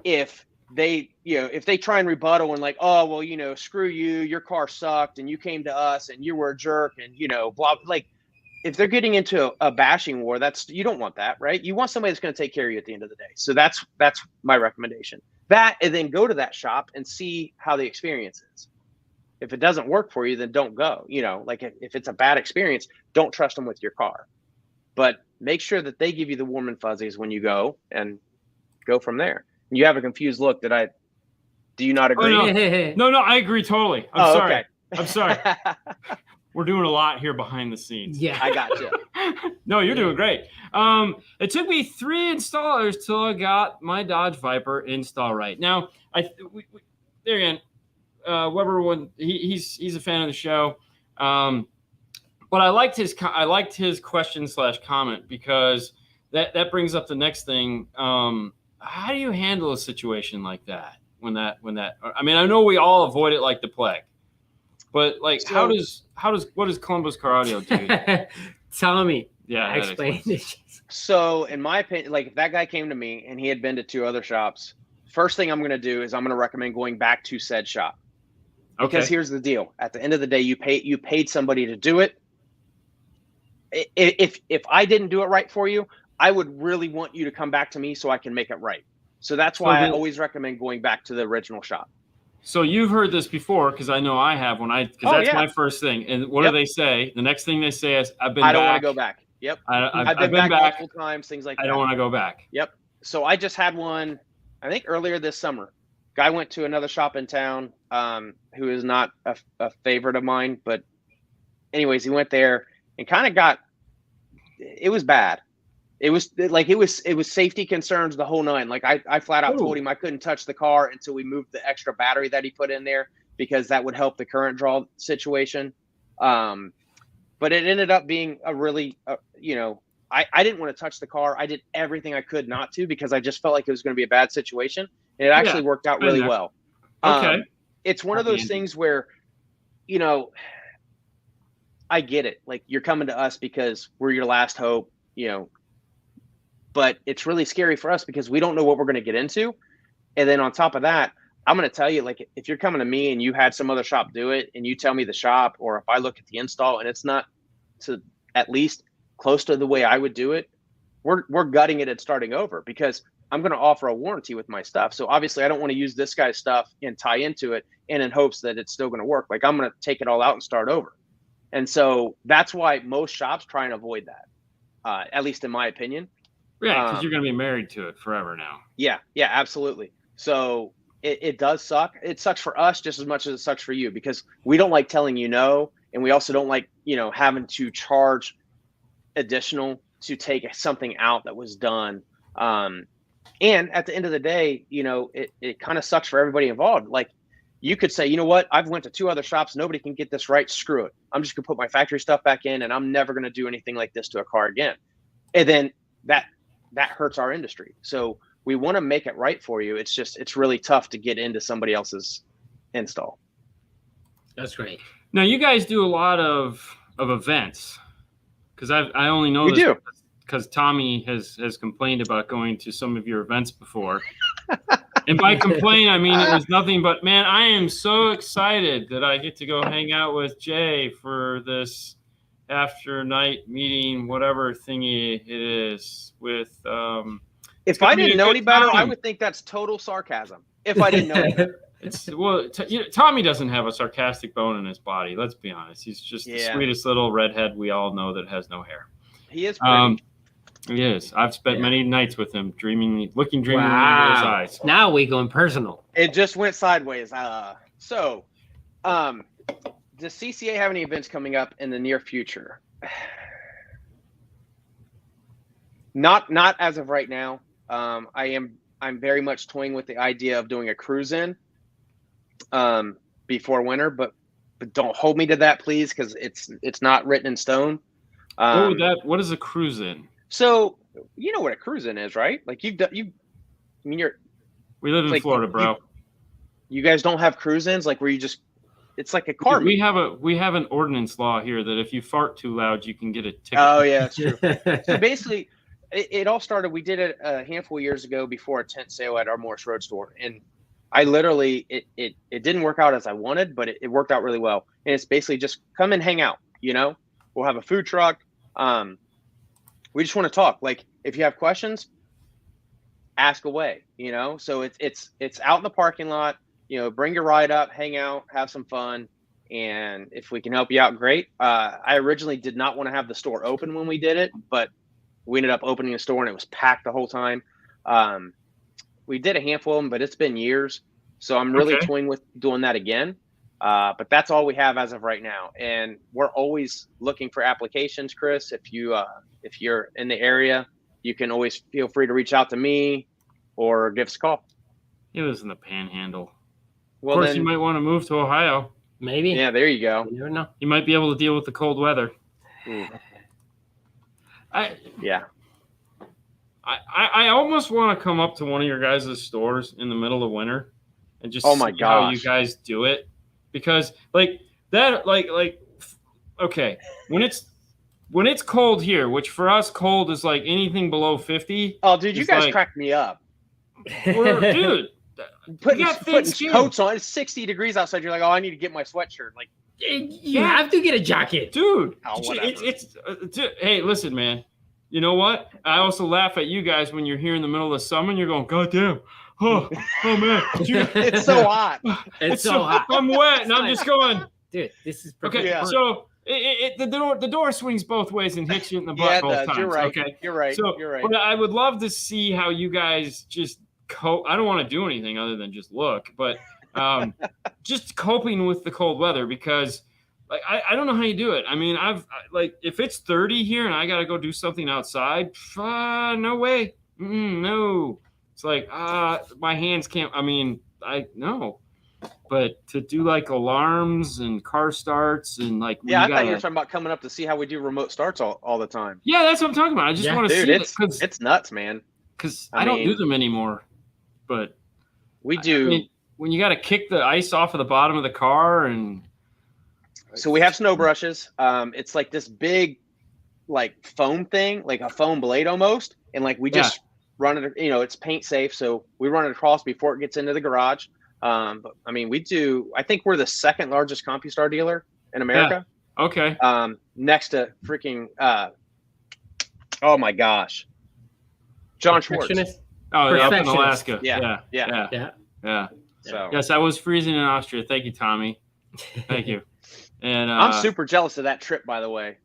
if they, you know, if they try and rebuttal and like, oh, well, you know, screw you, your car sucked and you came to us and you were a jerk and, you know, blah, like, if they're getting into a bashing war, you don't want that, right? You want somebody that's going to take care of you at the end of the day. So that's my recommendation. That, and then go to that shop and see how the experience is. If it doesn't work for you, then don't go. You know, like if it's a bad experience, don't trust them with your car. But make sure that they give you the warm and fuzzies when you go, and go from there. And you have a confused look. Do you not agree? Oh, no, I agree totally. I'm sorry. Okay. I'm sorry. We're doing a lot here behind the scenes. Yeah, I got you. No, you're doing great. It took me 3 installers till I got my Dodge Viper install right. Now, there again, Weber, he's a fan of the show, but I liked his question / comment, because that brings up the next thing. How do you handle a situation like that when that? I mean, I know we all avoid it like the plague. But like, what does Columbus Car Audio do? Tell me. Yeah, explain it. So in my opinion, like if that guy came to me and he had been to 2 other shops, first thing I'm going to do is I'm going to recommend going back to said shop. Okay. Because here's the deal: at the end of the day, you paid somebody to do it. If I didn't do it right for you, I would really want you to come back to me so I can make it right. So that's why I always recommend going back to the original shop. So you've heard this before, because I know I have, because that's my first thing. And what do they say? The next thing they say is, I don't want to go back. Yep. I've been back multiple times, things like that. I don't want to go back. Yep. So I just had one, I think earlier this summer. Guy went to another shop in town, who is not a favorite of mine. But anyways, he went there and kind of it was bad. It was safety concerns the whole 9. Like I flat out told him I couldn't touch the car until we moved the extra battery that he put in there, because that would help the current draw situation. But it ended up being a really, you know, I didn't want to touch the car. I did everything I could not to, because I just felt like it was going to be a bad situation. And it actually worked out really well. Okay. It's one of those things where, you know, I get it. Like, you're coming to us because we're your last hope, you know. But it's really scary for us because we don't know what we're going to get into. And then on top of that, I'm going to tell you, like, if you're coming to me and you had some other shop do it and you tell me the shop, or if I look at the install and it's not to at least close to the way I would do it, we're gutting it and starting over, because I'm going to offer a warranty with my stuff. So obviously I don't want to use this guy's stuff and tie into it and in hopes that it's still going to work. Like, I'm going to take it all out and start over. And so that's why most shops try and avoid that, at least in my opinion. Yeah, because you're going to be married to it forever now. Yeah, absolutely. So it does suck. It sucks for us just as much as it sucks for you, because we don't like telling you no, and we also don't like, you know, having to charge additional to take something out that was done. And at the end of the day, you know, it kind of sucks for everybody involved. Like, you could say, you know what, I've went to 2 other shops, nobody can get this right, screw it. I'm just gonna put my factory stuff back in, and I'm never gonna do anything like this to a car again. And then that hurts our industry. So we want to make it right for you. It's really tough to get into somebody else's install. That's great. Now you guys do a lot of events, because I only know We this do. because Tommy has complained about going to some of your events before. And by complain, I mean it was nothing but, man, I am so excited that I get to go hang out with Jay for this after night meeting, whatever thingy it is with. If I didn't know any better, I would think that's total sarcasm. If I didn't know any better. Tommy doesn't have a sarcastic bone in his body. Let's be honest. He's just the sweetest little redhead we all know that has no hair. He is pretty. He is. I've spent many nights with him, looking dreamingly into his eyes. Now we going personal. It just went sideways. So, does CCA have any events coming up in the near future? Not as of right now. I'm very much toying with the idea of doing a cruise in before winter, but don't hold me to that, please, because it's not written in stone. What is a cruise in? So you know what a cruise in is, right? Like we live in Florida, bro. You guys don't have cruise ins, like where you just, it's like a car. We have an ordinance law here that if you fart too loud, you can get a ticket. Oh yeah, that's true. So basically, it all started. We did it a handful of years ago before a tent sale at our Morris Road store, and I literally it didn't work out as I wanted, but it worked out really well. And it's basically just come and hang out. You know, we'll have a food truck. We just want to talk. Like, if you have questions, ask away. You know, so it's out in the parking lot. You know, bring your ride up, hang out, have some fun, and if we can help you out, great. I originally did not want to have the store open when we did it, but we ended up opening the store and it was packed the whole time. We did a handful of them, but it's been years, so I'm really toying with doing that again. But that's all we have as of right now, and we're always looking for applications. Chris, if you're in the area, you can always feel free to reach out to me or give us a call. He lives in the Panhandle. Well, of course, you might want to move to Ohio. Maybe. Yeah, there you go. You never know. You might be able to deal with the cold weather. I almost want to come up to one of your guys' stores in the middle of winter and just see how you guys do it, because okay, when it's cold here, which for us cold is like anything below 50. Oh, dude, you guys cracked me up. Dude, putting coats on. It's 60 degrees outside. You're like, oh, I need to get my sweatshirt. Like, you have to get a jacket, dude. Oh, Dude, hey, listen, man. You know what? I also laugh at you guys when you're here in the middle of the summer and you're going, God damn. Oh man. It's so hot. It's so hot. I'm wet and I'm just going. Dude, this is perfect. Okay, so the door swings both ways and hits you in the butt both times. You're right. Okay, you're right. So, you're right. But I would love to see how you guys just cope. I don't want to do anything other than just look, but just coping with the cold weather, because like I don't know how you do it. I mean, if it's 30 here and I got to go do something outside, no way. No. It's like, my hands can't. I mean, no. But to do like alarms and car starts and like, I thought you were talking about coming up to see how we do remote starts all the time. Yeah, that's what I'm talking about. I just want to see it. It's nuts, man. Because I don't do them anymore. But we do. I mean, when you got to kick the ice off of the bottom of the car, and so we have snow brushes. It's like this big, like foam thing, like a foam blade almost, and like we just run it. You know, it's paint safe, so we run it across before it gets into the garage. But I mean, we do. I think we're the second largest CompuStar dealer in America. Yeah. Okay. Next to freaking. Oh my gosh. John Schwartz. Oh, up in Alaska. Yeah. So yes, I was freezing in Austria. Thank you, Tommy. Thank you. And I'm super jealous of that trip, by the way.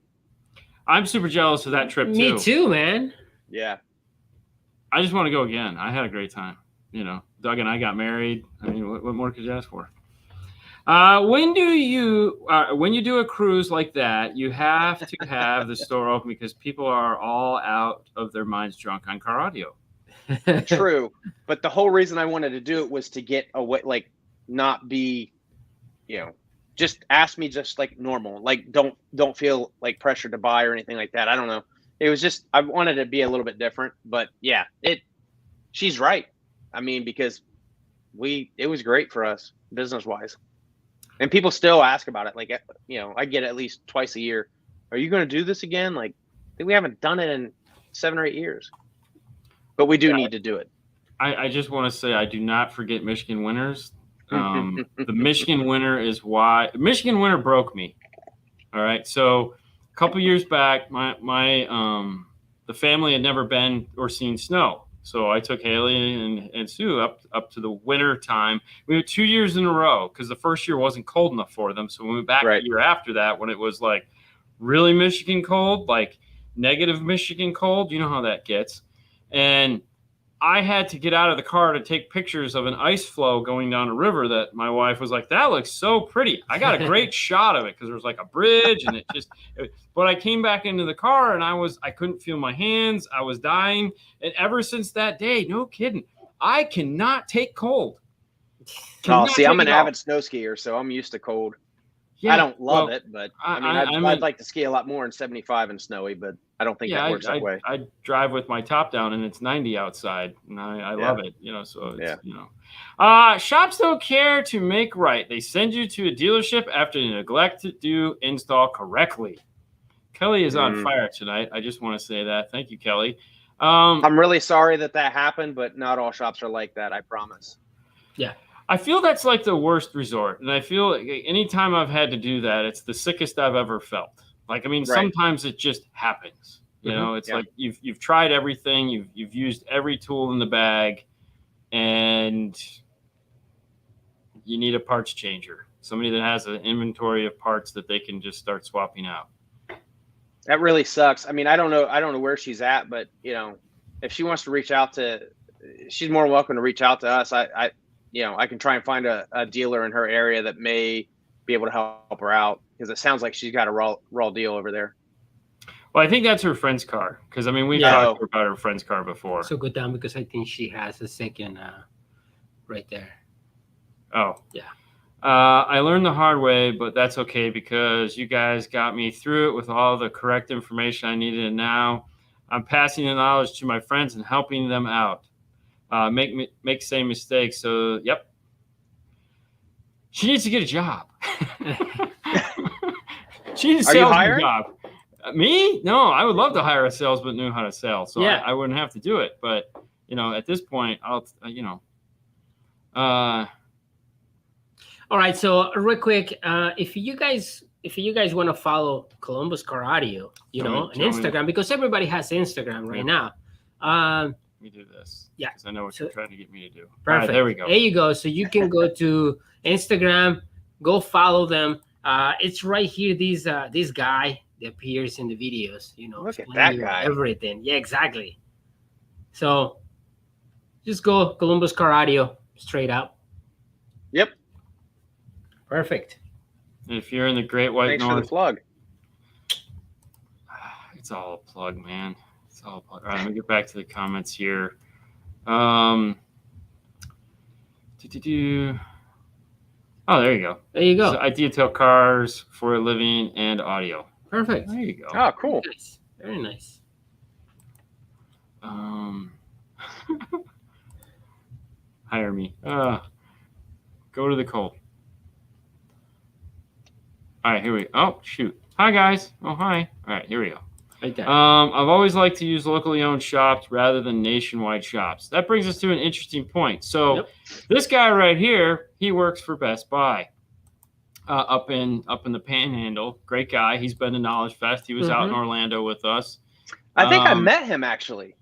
I'm super jealous of that trip too. Me too, man. Yeah. I just want to go again. I had a great time. You know, Doug and I got married. I mean, what more could you ask for? When you do a cruise like that, you have to have the store open because people are all out of their minds drunk on car audio. True, but the whole reason I wanted to do it was to get away, like not be, just ask me just like normal, like don't feel like pressure to buy or anything like that. I don't know. It was just I wanted to be a little bit different, but yeah, she's right. I mean, because it was great for us business wise, and people still ask about it. Like I get at least twice a year. Are you going to do this again? Like we haven't done it in 7 or 8 years. But we do need to do it. I just want to say I do not forget Michigan winters. The Michigan winter is why Michigan winter broke me. All right. So a couple years back, the family had never been or seen snow. So I took Haley and Sue up to the winter time. We went 2 years in a row because the first year wasn't cold enough for them. So we went back the year after that when it was like really Michigan cold, like negative Michigan cold. You know how that gets. And I had to get out of the car to take pictures of an ice floe going down a river that my wife was like, that looks so pretty. I got a great shot of it because there was like a bridge and but I came back into the car and I couldn't feel my hands. I was dying. And ever since that day, no kidding, I cannot take cold. I'm an avid snow skier, so I'm used to cold. Yeah, I don't love it, but I'd like to ski a lot more in 75 and snowy, but I don't think that works that way. I drive with my top down and it's 90 outside and I love it, so it's, shops don't care to make right. They send you to a dealership after you neglect to do install correctly. Kelly is on fire tonight. I just want to say that. Thank you, Kelly. I'm really sorry that happened, but not all shops are like that. I promise. Yeah. I feel that's like the worst resort. And I feel like anytime I've had to do that, it's the sickest I've ever felt. Like, I mean, sometimes it just happens. It's like you've tried everything. You've used every tool in the bag and you need a parts changer. Somebody that has an inventory of parts that they can just start swapping out. That really sucks. I mean, I don't know where she's at, but if she wants to reach out she's more welcome to reach out to us. I can try and find a dealer in her area that may be able to help her out because it sounds like she's got a raw deal over there. Well, I think that's her friend's car because, I mean, we talked about her friend's car before. So go down because I think she has a second right there. Oh. Yeah. I learned the hard way, but that's okay because you guys got me through it with all the correct information I needed. And now I'm passing the knowledge to my friends and helping them out. Make same mistakes. So, yep. She needs to get a job. She needs a salesman job. Me? No, I would love to hire a salesman who knew how to sell. So I wouldn't have to do it. But, at this point, I'll. All right. So real quick, if you guys want to follow Columbus Car Audio, on Instagram, because everybody has Instagram right now. Let me do this. Yeah. Because I know what you're trying to get me to do. Perfect. All right, there we go. There you go. So you can go to Instagram, go follow them. It's right here. This guy that appears in the videos, Look at that guy. Everything. Yeah, exactly. So just go Columbus Car Audio straight up. Yep. Perfect. And if you're in the Great White North. Thanks for the plug. It's all a plug, man. All right, let me get back to the comments here. Oh, there you go. There you go. So I detail cars for a living and audio. Perfect. There you go. Oh, cool. Very nice. Hire me. Go to the cold. All right, here we go. Oh, shoot. Hi, guys. Oh, hi. All right, here we go. Right there. I've always liked to use locally owned shops rather than nationwide shops. That brings us to an interesting point. So this guy right here, he works for Best Buy up in the Panhandle. Great guy. He's been to Knowledge Fest. He was out in Orlando with us. I think I met him actually.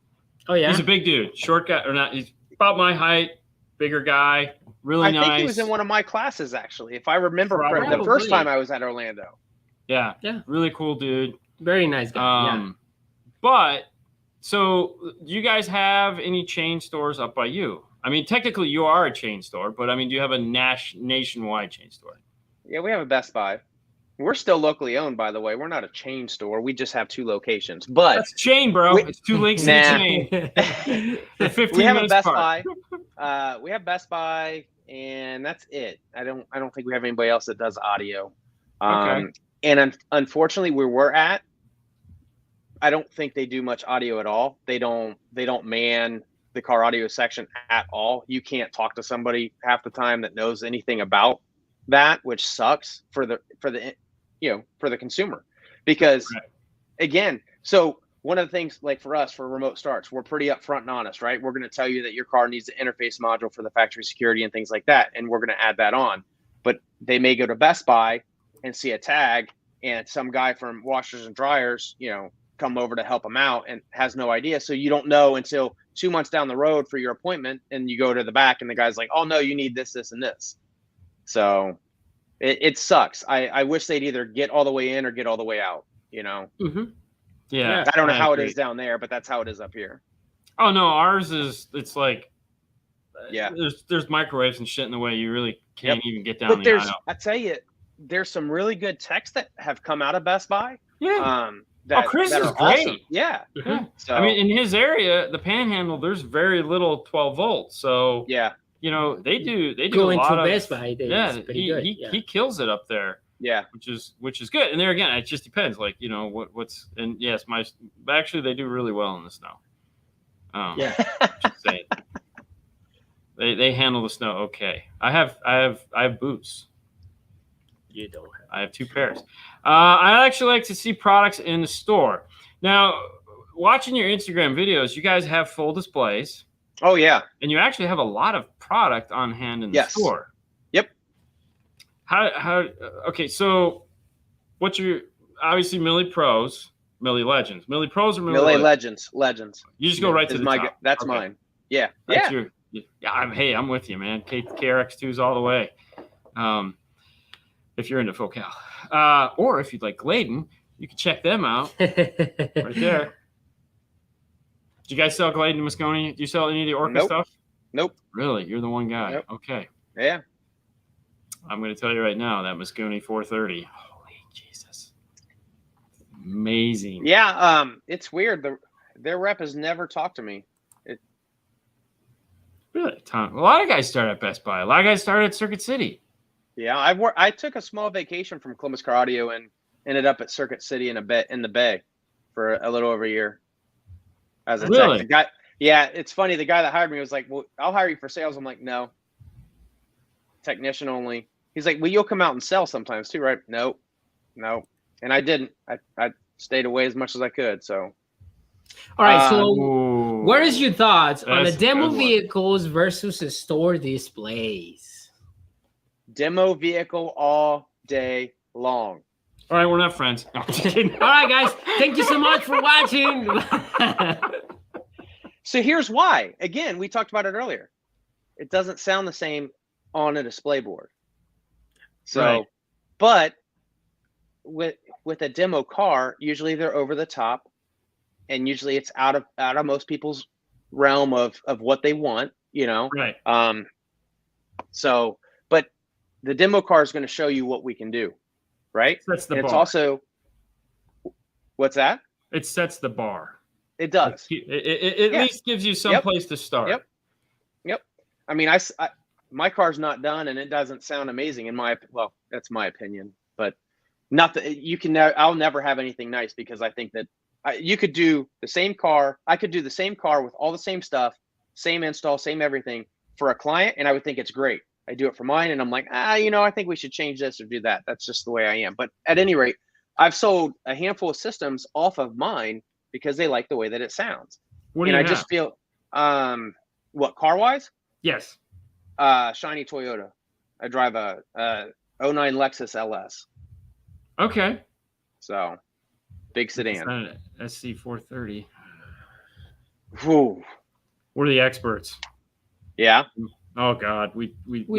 Oh yeah. He's a big dude, short guy or not. He's about my height, bigger guy, really nice. I think he was in one of my classes actually, if I remember correctly, the first time I was at Orlando. Yeah. Really cool dude. Very nice guy. But so do you guys have any chain stores up by you? I mean, technically you are a chain store, but I mean, do you have a nationwide chain store? Yeah, we have a Best Buy. We're still locally owned, by the way. We're not a chain store. We just have 2 locations. But That's chain, bro. It's 2 links in Nah. the chain. They're 15 we have a minutes Best apart. Buy. We have Best Buy, and that's it. I don't think we have anybody else that does audio. Okay. And unfortunately, where we're at, I don't think they do much audio at all. They don't man the car audio section at all. You can't talk to somebody half the time that knows anything about that, which sucks for the consumer, because again, so one of the things, like for us, for remote starts, we're pretty upfront and honest, right? We're going to tell you that your car needs an interface module for the factory security and things like that, and we're going to add that on. But they may go to Best Buy and see a tag, and some guy from washers and dryers, come over to help them out and has no idea. So you don't know until 2 months down the road for your appointment, and you go to the back and the guy's like, oh no, you need this, this, and this. So it sucks. I wish they'd either get all the way in or get all the way out, Mm-hmm. Yeah. I don't know how agree. it is down there, but that's how it is up here. Oh no, ours is, it's like, Yeah. There's microwaves and shit in the way. You really can't even get down But the aisle. I tell you, there's some really good techs that have come out of Best Buy. Yeah. Chris that is are great. awesome. Yeah. Yeah. So, I mean, in his area, the Panhandle, there's very little 12 volts. So yeah. they do Going a lot to of Best Buy, it's pretty good. He kills it up there. Yeah. Which is good. And there again, it just depends. Like, what's, and yes, actually they do really well in the snow. Yeah. Just saying. They handle the snow okay. I have boots. You don't have. I have 2 pairs. I actually like to see products in the store. Now, watching your Instagram videos, you guys have full displays. Oh yeah. And you actually have a lot of product on hand in the store. Yep. Okay, so what's your, obviousy Millie Pros, Millie Legends. Millie Pros or Millie Legends? You just go right to the top. That's Okay. mine. Yeah. That's I'm with you, man. KRX2s all the way. If you're into Focal. Or if you'd like Gladen, you can check them out right there. Do you guys sell Gladen Moscone? Do you sell any of the Orca stuff? Nope. Really? You're the one guy. Nope. Okay. Yeah. I'm going to tell you right now, that Moscone 430. Holy Jesus. Amazing. Yeah. It's weird. Their rep has never talked to me. Really? A lot of guys start at Best Buy. A lot of guys start at Circuit City. Yeah. I took a small vacation from Columbus Car Audio and ended up at Circuit City in the Bay for a little over a year. As a really? tech. The guy, yeah, it's funny. The guy that hired me was like, well, I'll hire you for sales. I'm like, no. Technician only. He's like, well, you'll come out and sell sometimes too, right? No. And I didn't. I stayed away as much as I could. So. All right. So Ooh. what is your thoughts on the That's a demo good one. vehicles versus the store displays? Demo vehicle all day long. All right, we're not friends. No, I'm just kidding. All right, guys. Thank you so much for watching. So here's why. Again, we talked about it earlier. It doesn't sound the same on a display board. So, Right. but with a demo car, usually they're over the top, and usually it's out of most people's realm of what they want, Right. So, but the demo car is going to show you what we can do, right? Sets the And bar. it's also, what's that? It sets the bar. It does. It at least gives you some Yep. place to start. Yep. I mean, my car's not done, and it doesn't sound amazing well, that's my opinion, but not that I'll never have anything nice, because I think that you could do the same car. I could do the same car with all the same stuff, same install, same everything for a client, and I would think it's great. I do it for mine, and I'm like, I think we should change this or do that. That's just the way I am. But at any rate, I've sold a handful of systems off of mine because they like the way that it sounds. What do you I have? just feel, what, car-wise? Yes. Shiny Toyota. I drive a 09 Lexus LS. Okay. So, big sedan. SC430. Whew. We're the experts. Yeah. Oh God, we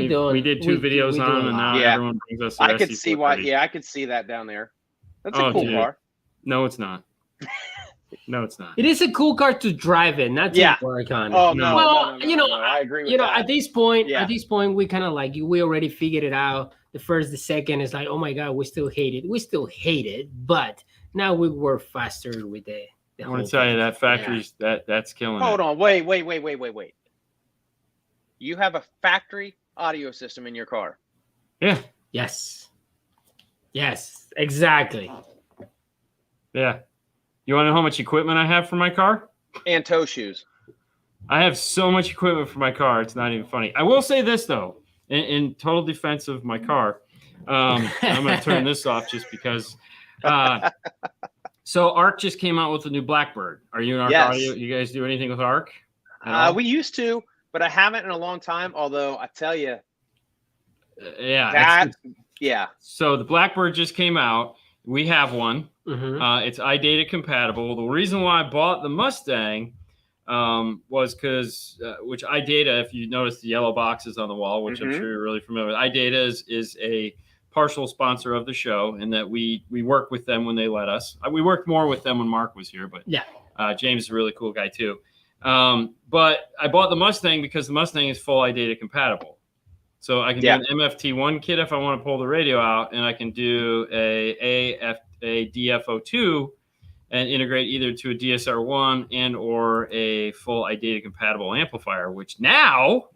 don't. did 2 videos we on, do. and now Yeah. everyone brings us. I the could see why. SC430. Yeah, I could see that down there. That's Oh, a cool dude. car. No, it's not. No, it's not. It is a cool car to drive in, not to Yeah. work on. Oh, No. no. Well, no, I agree with that. At this point, Yeah. we kind of we already figured it out. the first, the second is like, oh my God, we still hate it. We still hate it, but now we work faster with the I want to tell you that factory's that's killing Hold it. on, wait. You have a factory audio system in your car. Yeah. Yes, exactly. Yeah. You want to know how much equipment I have for my car? And toe shoes. I have so much equipment for my car. It's not even funny. I will say this, though, in total defense of my car. I'm going to turn this off just because. So ARC just came out with a new Blackbird. Are you an ARC audio? You guys do anything with ARC? We used to, but I haven't in a long time. Although I tell you, yeah. Yeah. So the Blackbird just came out. We have one. Mm-hmm. It's iData compatible. The reason why I bought the Mustang was because, which iData, if you notice the yellow boxes on the wall, which I'm sure you're really familiar with, iData is a partial sponsor of the show, in that we work with them when they let us. We worked more with them when Mark was here, but James is a really cool guy too. But I bought the Mustang because the Mustang is full iData compatible. So I can do an MFT1 kit if I want to pull the radio out, and I can do a DFO2 and integrate either to a DSR1 and or a full iData compatible amplifier, which now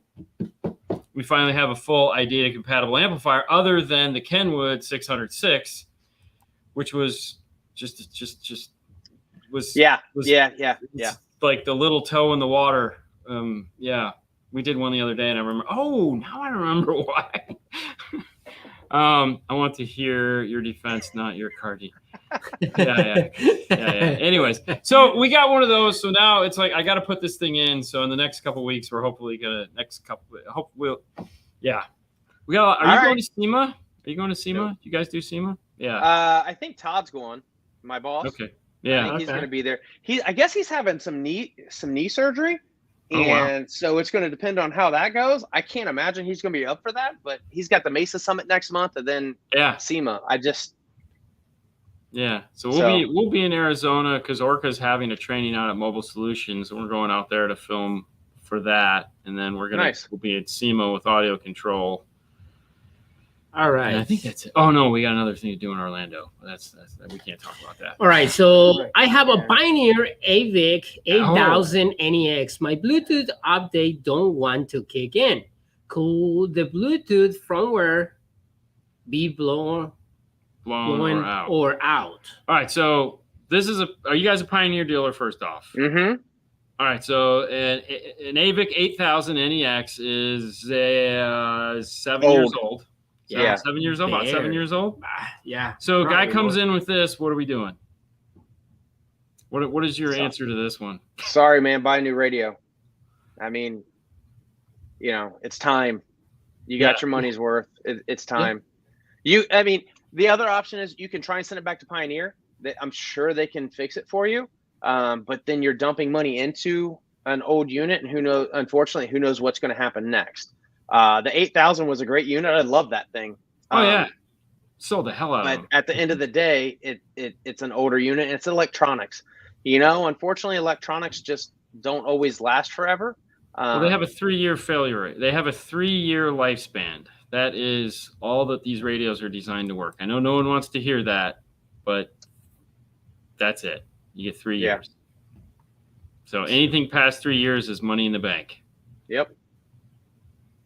we finally have a full iData compatible amplifier other than the Kenwood 606, which was was like the little toe in the water. We did one the other day, and I remember. Oh, now I remember why. I want to hear your defense, not your Cardi. Yeah. Anyways, so we got one of those. So now it's like I got to put this thing in. So in the next couple of weeks, we're hopefully gonna We got. Are you going to SEMA? Are you going to SEMA? No. You guys do SEMA? Yeah. I think Todd's going. My boss. Okay. Yeah. I think he's going to be there. I guess he's having some knee surgery. And so it's going to depend on how that goes. I can't imagine he's going to be up for that, but he's got the Mesa Summit next month, and then SEMA. So we'll be in Arizona because Orca's having a training out at Mobile Solutions, and we're going out there to film for that, and then we'll be at SEMA with audio control. All right. And I think that's it. Oh no, we got another thing to do in Orlando. That's we can't talk about that. All right. So I have a Pioneer AVIC 8000 NEX. My Bluetooth update don't want to kick in. Could the Bluetooth firmware be blown or out? All right. So this is are you guys a Pioneer dealer first off? Mm-hmm. All right. So an AVIC 8000 NEX is 7 years old. Yeah, 7 years old. About 7 years old. Yeah. So a guy comes in with this. What are we doing? What is your answer to this one? Sorry, man. Buy a new radio. I mean, it's time. You got your money's worth. It's time. I mean, the other option is you can try and send it back to Pioneer. I'm sure they can fix it for you. But then you're dumping money into an old unit, and who knows what's going to happen next. The 8000 was a great unit. I love that thing. Sold the hell out of them. But at the end of the day, it's an older unit, and it's electronics. Unfortunately, electronics just don't always last forever. Well, they have a 3-year failure rate. They have a 3-year lifespan. That is all that these radios are designed to work. I know no one wants to hear that, but that's it. You get 3 years. So anything past 3 years is money in the bank. Yep.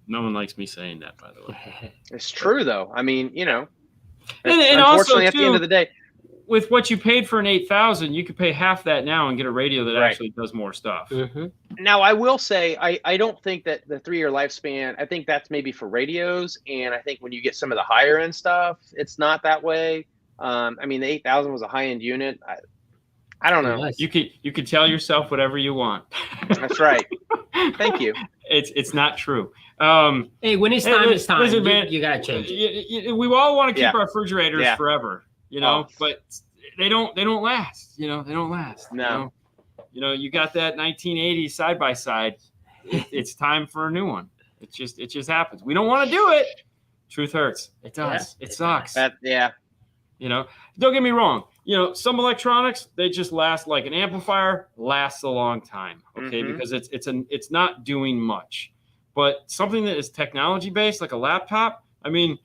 No one likes me saying that, by the way. It's true, though. I mean, and unfortunately, also, at the end of the day, with what you paid for an 8000, you could pay half that now and get a radio that actually does more stuff. Mm-hmm. Now, I will say, I don't think that the 3-year lifespan, I think that's maybe for radios. And I think when you get some of the higher end stuff, it's not that way. I mean, the 8000 was a high end unit. I don't know. You could tell yourself whatever you want. That's right. Thank you. It's not true. Hey, when it's time, it's time. Listen, man, you gotta change it. We all want to keep our refrigerators forever, but they don't last. They don't last. No. You got that 1980 side by side. It's time for a new one. It just happens. We don't want to do it. Truth hurts. It does. It sucks. Don't get me wrong. Some electronics, they just last, like an amplifier lasts a long time. Okay. Mm-hmm. Because it's not doing much, but something that is technology based, like a laptop. I mean,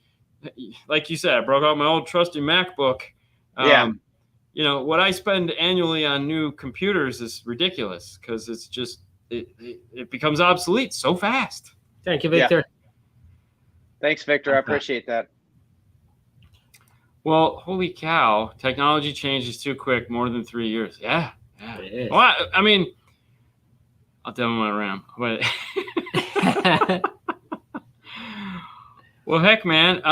like you said, I broke out my old trusty MacBook. You know, what I spend annually on new computers is ridiculous because it's just, it becomes obsolete so fast. Thank you, Victor. Yeah. Thanks, Victor. I appreciate that. Well, holy cow, technology changes too quick, more than 3 years. Yeah. Well, I mean, I'll demo my RAM. But well, heck, man.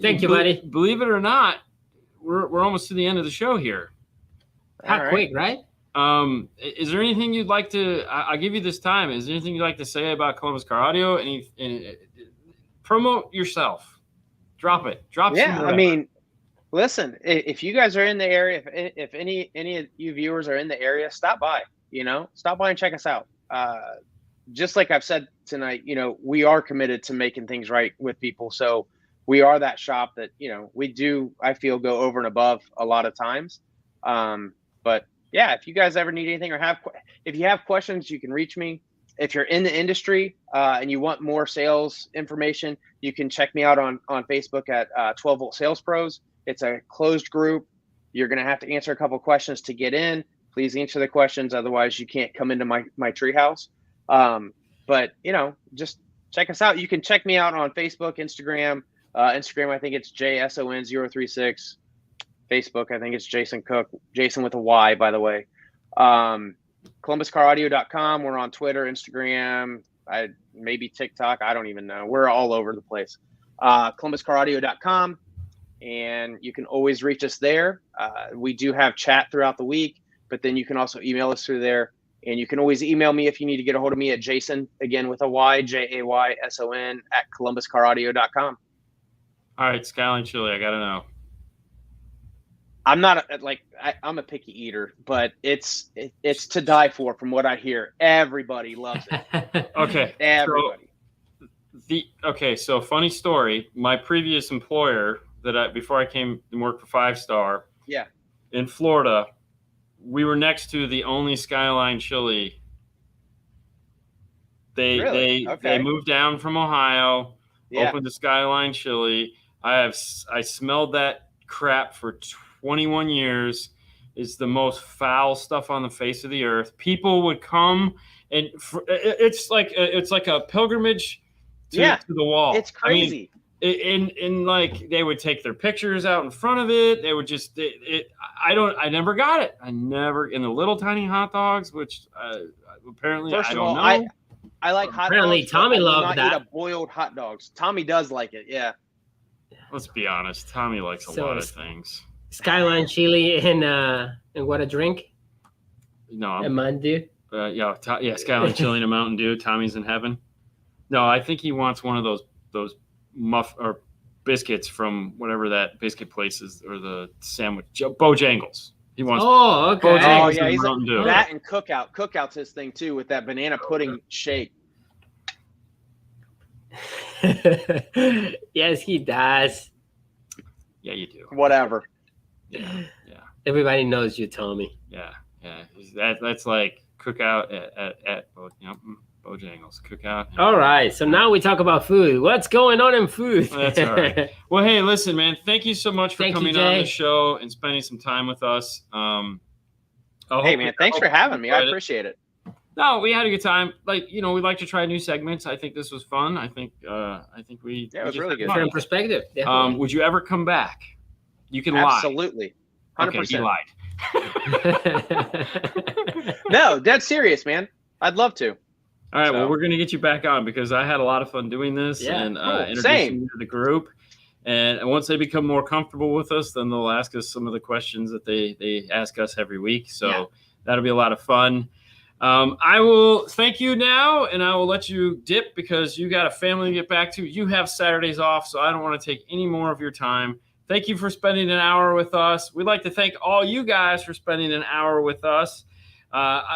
Thank you, buddy. Believe it or not, we're almost to the end of the show here. How quick, right? Is there anything you'd like to? I'll give you this time. Is there anything you'd like to say about Columbus Car Audio? Promote yourself. Drop it. Yeah, I mean, listen. If you guys are in the area, if any of you viewers are in the area, stop by. You know, stop by and check us out. Just like I've said tonight, you know, we are committed to making things right with people. So we are that shop that, you know, we do, I feel, go over and above a lot of times. But yeah, if you guys ever need anything or if you have questions, you can reach me. If you're in the industry and you want more sales information, you can check me out on Facebook at 12 Volt Sales Pros. It's a closed group. You're going to have to answer a couple of questions to get in. Please answer the questions. Otherwise, you can't come into my treehouse. But, you know, just check us out. You can check me out on Facebook, Instagram. Instagram, I think it's JSON036. Facebook, I think it's Jayson Cook. Jason with a Y, by the way. ColumbusCarAudio.com. We're on Twitter, Instagram, maybe TikTok. I don't even know. We're all over the place. ColumbusCarAudio.com. And you can always reach us there. We do have chat throughout the week, but then you can also email us through there. And you can always email me if you need to get a hold of me at Jason, again with a Y, JAYSON at ColumbusCarAudio.com. All right, Skyline Chili, I got to know. I'm not I'm a picky eater, but it's to die for from what I hear. Everybody loves it. Okay. Everybody. So funny story. My previous employer before I came and worked for 5 Star. Yeah. In Florida, we were next to the only Skyline Chili. They moved down from Ohio, opened the Skyline Chili. I smelled that crap for 21 years. It's the most foul stuff on the face of the earth. People would come and it's like a pilgrimage to the wall. It's crazy. I mean, like they would take their pictures out in front of it. They would just I never got it. In the little tiny hot dogs, which apparently First I of don't all, know. I like hot apparently dogs. Tommy loved that. I eat boiled hot dogs. Tommy does like it. Yeah. Let's be honest. Tommy likes a lot of things. Skyline Chili and what a drink? No, a Mountain Dew. Skyline Chili and a Mountain Dew. Tommy's in heaven. No, I think he wants one of those muff or biscuits from whatever that biscuit place is, or the sandwich Bojangles. He wants. Oh, okay. Bojangles yeah, and Mountain Dew. That and Cookout. Cookout's his thing too, with that banana pudding shake. Yes, he does. Yeah, you do. Whatever. Yeah. Everybody knows you, Tommy. Yeah. That's like Cookout at Bojangles. Cookout. All right. So now we talk about food. What's going on in food? That's all right. Well, hey, listen, man. Thank you so much for coming on the show and spending some time with us. Hey, man. Thanks for having me. I appreciate it. No, we had a good time. Like, we like to try new segments. I think this was fun. I think we. Yeah, it was really good. Different perspective. Would you ever come back? You can lie. Absolutely. 100%. Okay, you lied. No, dead serious, man. I'd love to. All right, well, we're going to get you back on because I had a lot of fun doing this and introducing you to the group. And once they become more comfortable with us, then they'll ask us some of the questions that they ask us every week. So that'll be a lot of fun. I will thank you now, and I will let you dip because you got a family to get back to. You have Saturdays off, so I don't want to take any more of your time. Thank you for spending an hour with us. We'd like to thank all you guys for spending an hour with us.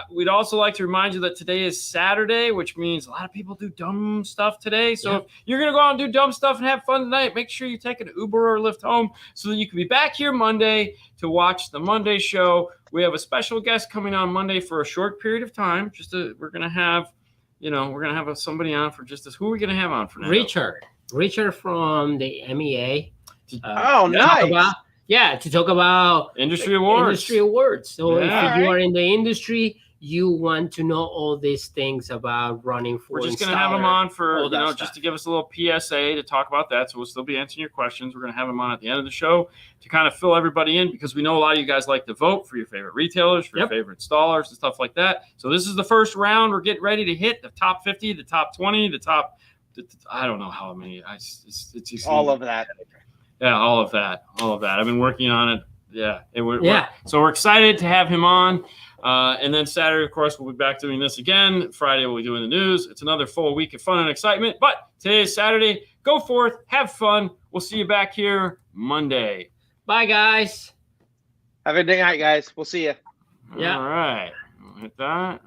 We'd also like to remind you that today is Saturday, which means a lot of people do dumb stuff today. So if you're going to go out and do dumb stuff and have fun tonight, make sure you take an Uber or Lyft home so that you can be back here Monday to watch the Monday show. We have a special guest coming on Monday for a short period of time. We're going to have, somebody on for just this. Who are we going to have on for now? Richard. Richard from the MEA. Oh, nice. To talk about industry awards. So Yeah. if you are in the industry, you want to know all these things about running for. We're just going to have him on for, stuff. just to give us a little PSA to talk about that. So we'll still be answering your questions. We're going to have him on at the end of the show to kind of fill everybody in, because we know a lot of you guys like to vote for your favorite retailers, for your favorite installers and stuff like that. So this is the first round. We're getting ready to hit the top 50, the top 20, the top, I don't know how many. It's all of that. Yeah, all of that. I've been working on it. Yeah. So we're excited to have him on. And then Saturday, of course, we'll be back doing this again. Friday, we'll be doing the news. It's another full week of fun and excitement. But today is Saturday. Go forth. Have fun. We'll see you back here Monday. Bye, guys. Have a good night, guys. We'll see you. Yeah. All right. We'll hit that.